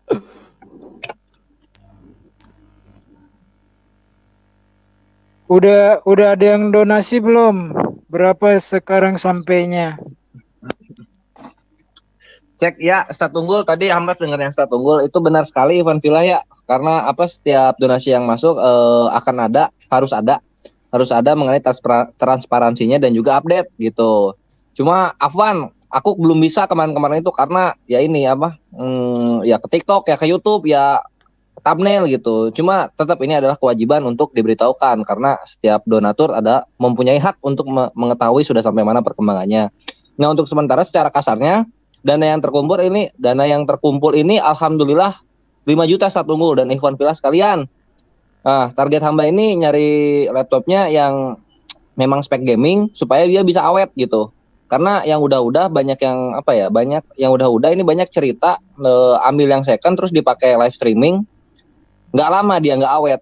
Udah ada yang donasi belum? Berapa sekarang sampainya? Cek ya, Ustadz Tunggul, tadi Ahmad dengar yang Ustadz Tunggul itu benar sekali Ivan Villa ya, karena setiap donasi yang masuk harus ada mengenai transparansinya dan juga update gitu. Cuma Afwan, aku belum bisa kemarin itu karena ya ini ya ke TikTok ya, ke YouTube ya, thumbnail gitu. Cuma tetap ini adalah kewajiban untuk diberitahukan karena setiap donatur mempunyai hak untuk mengetahui sudah sampai mana perkembangannya. Nah, untuk sementara secara kasarnya dana yang terkumpul ini alhamdulillah 5 juta Ustadz Tunggul dan Ikhwan Fillah sekalian. Nah, target hamba ini nyari laptopnya yang memang spek gaming supaya dia bisa awet gitu. Karena yang udah-udah banyak yang banyak yang udah-udah ini banyak cerita ambil yang second terus dipakai live streaming. nggak lama dia, nggak awet.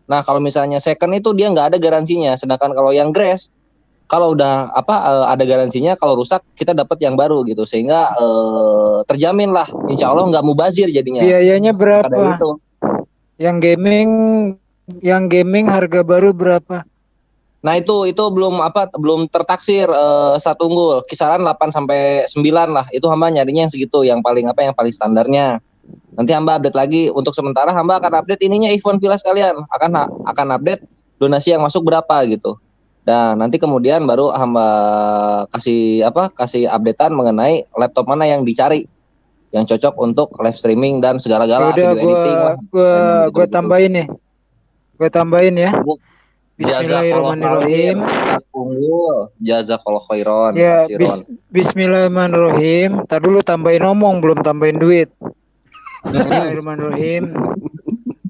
Nah kalau misalnya second itu dia nggak ada garansinya, sedangkan kalau yang grace kalau udah ada garansinya, kalau rusak kita dapat yang baru gitu, sehingga terjamin lah, insya Allah nggak mubazir jadinya. Biayanya Maka dari berapa? itu Yang gaming harga baru berapa? Nah itu belum tertaksir satu unggul, kisaran 8 sampai 9 lah. Itu hamba nyarinya yang segitu, yang paling standarnya. Nanti hamba update lagi. Untuk sementara hamba akan update ininya Ikhwan Villa sekalian. Akan update donasi yang masuk berapa gitu. Dan nanti kemudian baru hamba kasih updatean mengenai laptop mana yang dicari, yang cocok untuk live streaming dan segala-gala Udah, video editing lah. gua tambahin nih. Gue tambahin ya. Bismillahirrahmanirrahim. Ustaz unggul, jazakallahu khairan. Ya, bismillahirrahmanirrahim. Tadi dulu tambahin ngomong, belum tambahin duit. Bismillahirrahmanirrahim.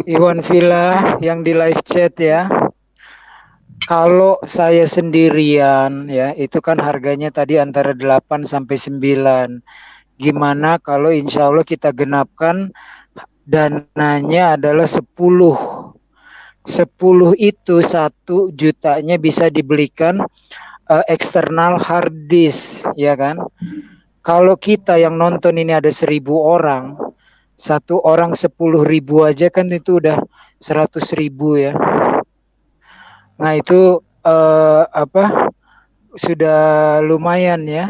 Ikhwan Villa yang di live chat ya. Kalau saya sendirian ya, itu kan harganya tadi antara 8 sampai 9. Gimana kalau insya Allah kita genapkan dananya adalah 10. 10 itu 1 jutanya bisa dibelikan eksternal hard disk, ya kan? Kalau kita yang nonton ini ada 1.000 orang, 1 orang 10.000 aja kan itu udah 100.000 ya. Nah itu sudah lumayan ya.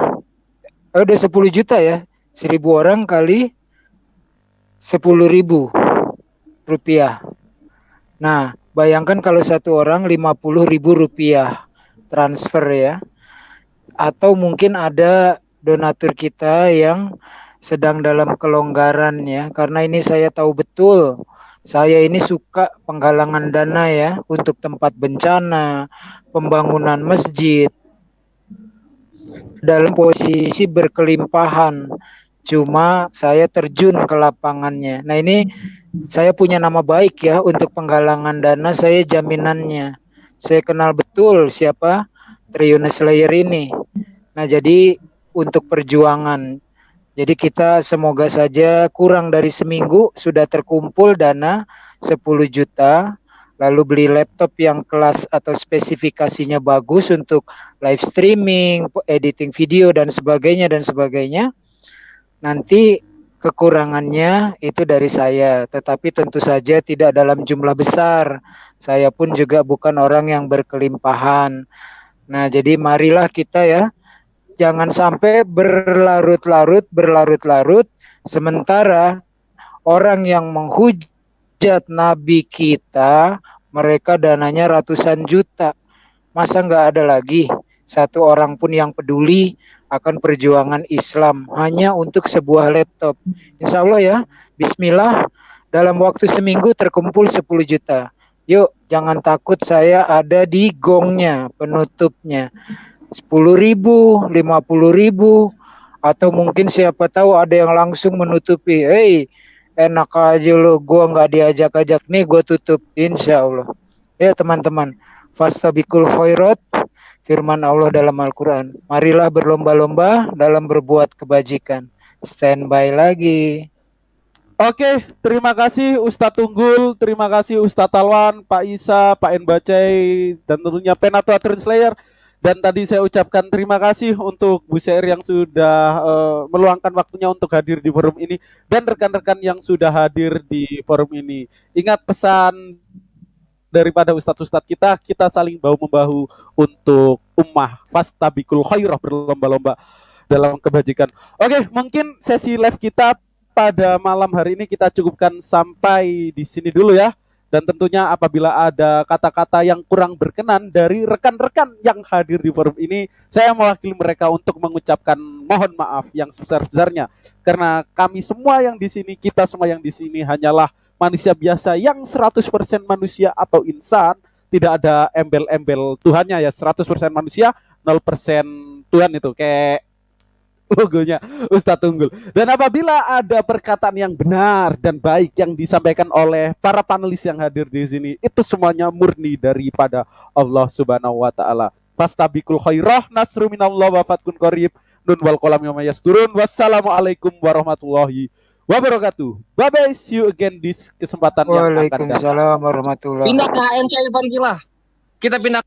Udah 10 juta ya, 1.000 orang kali 10.000 rupiah. Nah, bayangkan kalau 1 orang 50.000 rupiah transfer ya. Atau mungkin ada donatur kita yang sedang dalam kelonggaran ya. Karena ini saya tahu betul, saya ini suka penggalangan dana ya untuk tempat bencana, pembangunan masjid. Dalam posisi berkelimpahan. Cuma saya terjun ke lapangannya. Nah ini saya punya nama baik ya untuk penggalangan dana, saya jaminannya. Saya kenal betul siapa Triunis Slayer ini. Nah jadi untuk perjuangan. Jadi kita semoga saja kurang dari seminggu sudah terkumpul dana 10 juta. Lalu beli laptop yang kelas atau spesifikasinya bagus untuk live streaming, editing video dan sebagainya dan sebagainya. Nanti kekurangannya itu dari saya, tetapi tentu saja tidak dalam jumlah besar. Saya pun juga bukan orang yang berkelimpahan. Nah, jadi marilah kita ya, jangan sampai berlarut-larut, sementara orang yang menghujat Nabi kita, mereka dananya ratusan juta. Masa nggak ada lagi 1 orang pun yang peduli akan perjuangan Islam hanya untuk sebuah laptop. Insya Allah ya, bismillah, dalam waktu seminggu terkumpul 10 juta. Yuk, jangan takut, saya ada di gongnya, penutupnya. 10.000, 50.000, atau mungkin siapa tahu ada yang langsung menutupi. Hei, enak aja lo, gua nggak diajak-ajak nih, gua tutup. Insya Allah. Ya teman-teman, fastabikul khairat, firman Allah dalam Al-Quran. Marilah berlomba-lomba dalam berbuat kebajikan. Standby lagi. Oke, terima kasih Ustadz Tunggul, terima kasih Ustadz Talwan, Pak Isa, Pak Enbacai, dan tentunya Penatua Translator. Dan tadi saya ucapkan terima kasih untuk Bu Syair yang sudah meluangkan waktunya untuk hadir di forum ini, dan rekan-rekan yang sudah hadir di forum ini. Ingat pesan daripada ustadz-ustadz kita saling bahu-membahu untuk ummah, fastabikul khairah, berlomba-lomba dalam kebajikan. Oke, mungkin sesi live kita pada malam hari ini kita cukupkan sampai di sini dulu ya. Dan tentunya apabila ada kata-kata yang kurang berkenan dari rekan-rekan yang hadir di forum ini, saya mewakili mereka untuk mengucapkan mohon maaf yang sebesar-besarnya. Karena kami semua yang di sini, kita semua yang di sini hanyalah manusia biasa yang 100% manusia atau insan, tidak ada embel-embel Tuhannya ya, 100% manusia, 0% Tuhan, itu kayak logonya Ustadz Tunggul. Dan apabila ada perkataan yang benar dan baik yang disampaikan oleh para panelis yang hadir di sini, itu semuanya murni daripada Allah Subhanahu wa taala. Fastabikul khairah, nasru minallah wa fatkun qarib, nun wal qalam yawma yasturun. Wassalamualaikum warahmatullahi wabarakatuh. Bye bye, see you again di kesempatan yang akan datang. Waalaikumsalam warahmatullahi Pindah ke HMC Ivan Gila. Kita pindah